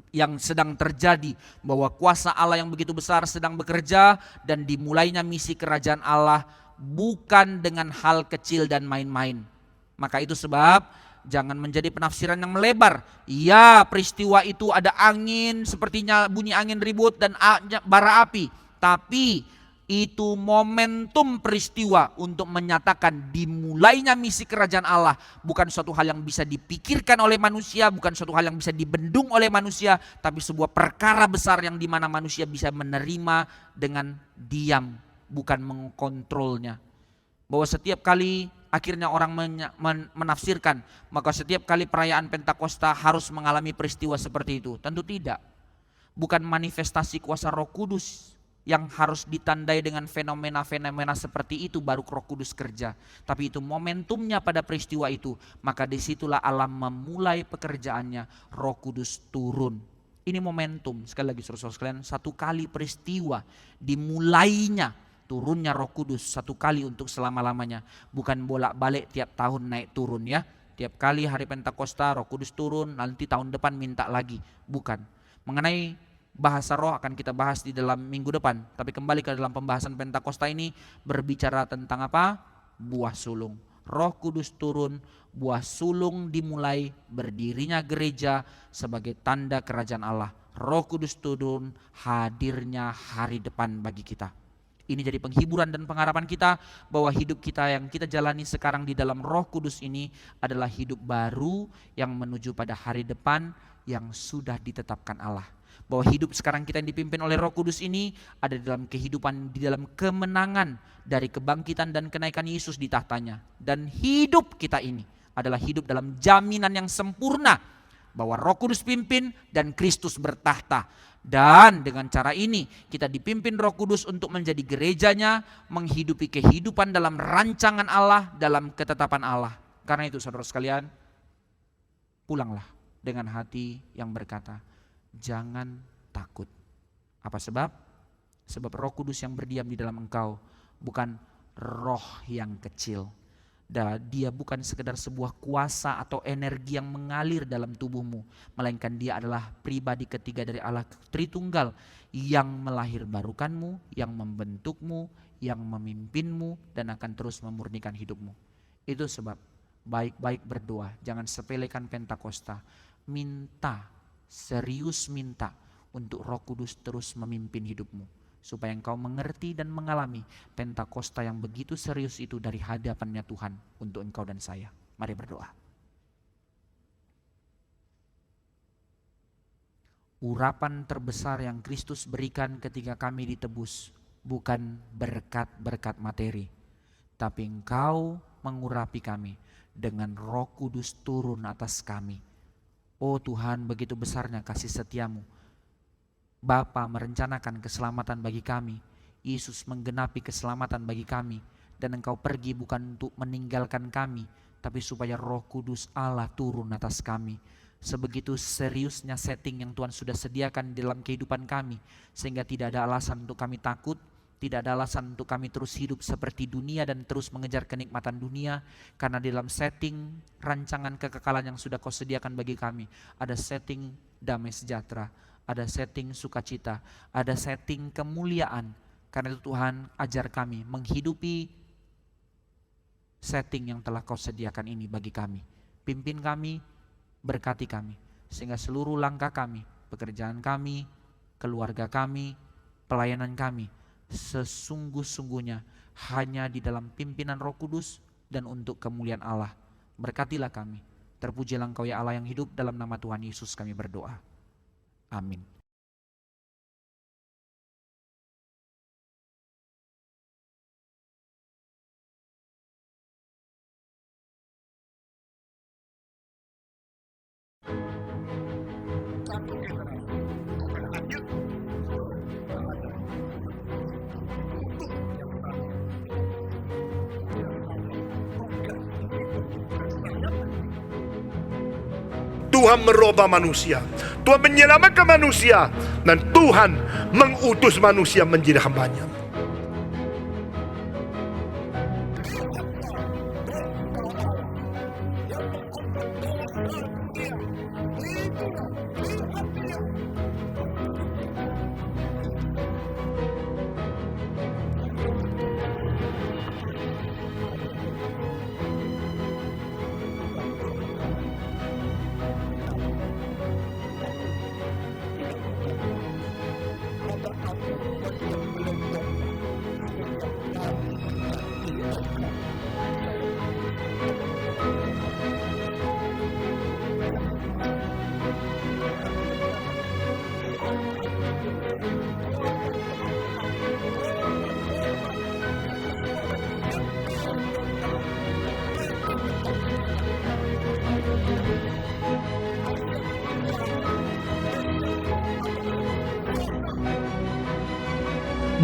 yang sedang terjadi, bahwa kuasa Allah yang begitu besar sedang bekerja dan dimulainya misi kerajaan Allah bukan dengan hal kecil dan main-main. Maka itu sebab jangan menjadi penafsiran yang melebar. Ya, peristiwa itu ada angin, sepertinya bunyi angin ribut dan bara api, tapi itu momentum peristiwa untuk menyatakan dimulainya misi kerajaan Allah. Bukan suatu hal yang bisa dipikirkan oleh manusia, bukan suatu hal yang bisa dibendung oleh manusia, tapi sebuah perkara besar yang dimana manusia bisa menerima dengan diam, bukan mengkontrolnya. Bahwa setiap kali akhirnya orang menafsirkan, maka setiap kali perayaan Pentakosta harus mengalami peristiwa seperti itu. Tentu tidak. Bukan manifestasi kuasa Roh Kudus yang harus ditandai dengan fenomena-fenomena seperti itu baru Roh Kudus kerja. Tapi itu momentumnya pada peristiwa itu. Maka disitulah Allah memulai pekerjaannya, Roh Kudus turun. Ini momentum, sekali lagi saudara-saudara sekalian, satu kali peristiwa dimulainya turunnya Roh Kudus, satu kali untuk selama-lamanya. Bukan bolak-balik tiap tahun naik turun ya. Tiap kali hari Pentakosta Roh Kudus turun, nanti tahun depan minta lagi. Bukan. Mengenai bahasa roh akan kita bahas di dalam minggu depan. Tapi kembali ke dalam pembahasan Pentakosta ini berbicara tentang apa? Buah sulung. Roh Kudus turun, buah sulung dimulai, berdirinya gereja sebagai tanda kerajaan Allah. Roh Kudus turun, hadirnya hari depan bagi kita. Ini jadi penghiburan dan pengharapan kita bahwa hidup kita yang kita jalani sekarang di dalam Roh Kudus ini adalah hidup baru yang menuju pada hari depan yang sudah ditetapkan Allah. Bahwa hidup sekarang kita yang dipimpin oleh Roh Kudus ini ada dalam kehidupan, di dalam kemenangan dari kebangkitan dan kenaikan Yesus di tahtanya. Dan hidup kita ini adalah hidup dalam jaminan yang sempurna bahwa Roh Kudus pimpin dan Kristus bertahta. Dan dengan cara ini kita dipimpin Roh Kudus untuk menjadi gerejanya, menghidupi kehidupan dalam rancangan Allah, dalam ketetapan Allah. Karena itu saudara sekalian, pulanglah dengan hati yang berkata, jangan takut. Apa sebab? Sebab Roh Kudus yang berdiam di dalam engkau bukan roh yang kecil. Dia bukan sekedar sebuah kuasa atau energi yang mengalir dalam tubuhmu, melainkan dia adalah pribadi ketiga dari Allah Tritunggal yang melahirbarukanmu, yang membentukmu, yang memimpinmu dan akan terus memurnikan hidupmu. Itu sebab baik-baik berdoa, jangan sepelekan Pentakosta. Serius minta untuk Roh Kudus terus memimpin hidupmu, supaya engkau mengerti dan mengalami Pentakosta yang begitu serius itu dari hadapannya Tuhan untuk engkau dan saya. Mari berdoa. urapan terbesar yang Kristus berikan ketika kami ditebus bukan berkat-berkat materi, tapi Engkau mengurapi kami dengan Roh Kudus turun atas kami. Oh Tuhan, begitu besarnya kasih setiamu. Bapa merencanakan keselamatan bagi kami, Yesus menggenapi keselamatan bagi kami, dan Engkau pergi bukan untuk meninggalkan kami, tapi supaya Roh Kudus Allah turun atas kami. Sebegitu seriusnya setting yang Tuhan sudah sediakan dalam kehidupan kami, sehingga tidak ada alasan untuk kami takut, tidak ada alasan untuk kami terus hidup seperti dunia dan terus mengejar kenikmatan dunia, karena di dalam setting rancangan kekekalan yang sudah Kau sediakan bagi kami, ada setting damai sejahtera, ada setting sukacita, ada setting kemuliaan. Karena itu Tuhan, ajar kami menghidupi setting yang telah Kau sediakan ini bagi kami. Pimpin kami, berkati kami, sehingga seluruh langkah kami, pekerjaan kami, keluarga kami, pelayanan kami, sesungguh-sungguhnya hanya di dalam pimpinan Roh Kudus dan untuk kemuliaan Allah. Berkatilah kami. Terpujilah Engkau ya Allah yang hidup, dalam nama Tuhan Yesus kami berdoa. Amin. Tuhan merubah manusia, Tuhan menyelamatkan manusia, dan Tuhan mengutus manusia menjadi hamba-Nya.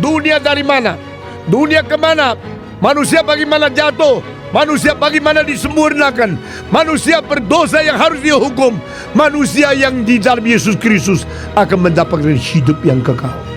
Dunia dari mana? Dunia kemana? Manusia bagaimana jatuh? Manusia bagaimana disempurnakan? Manusia berdosa yang harus dihukum. Manusia yang di dalam Yesus Kristus akan mendapatkan hidup yang kekal.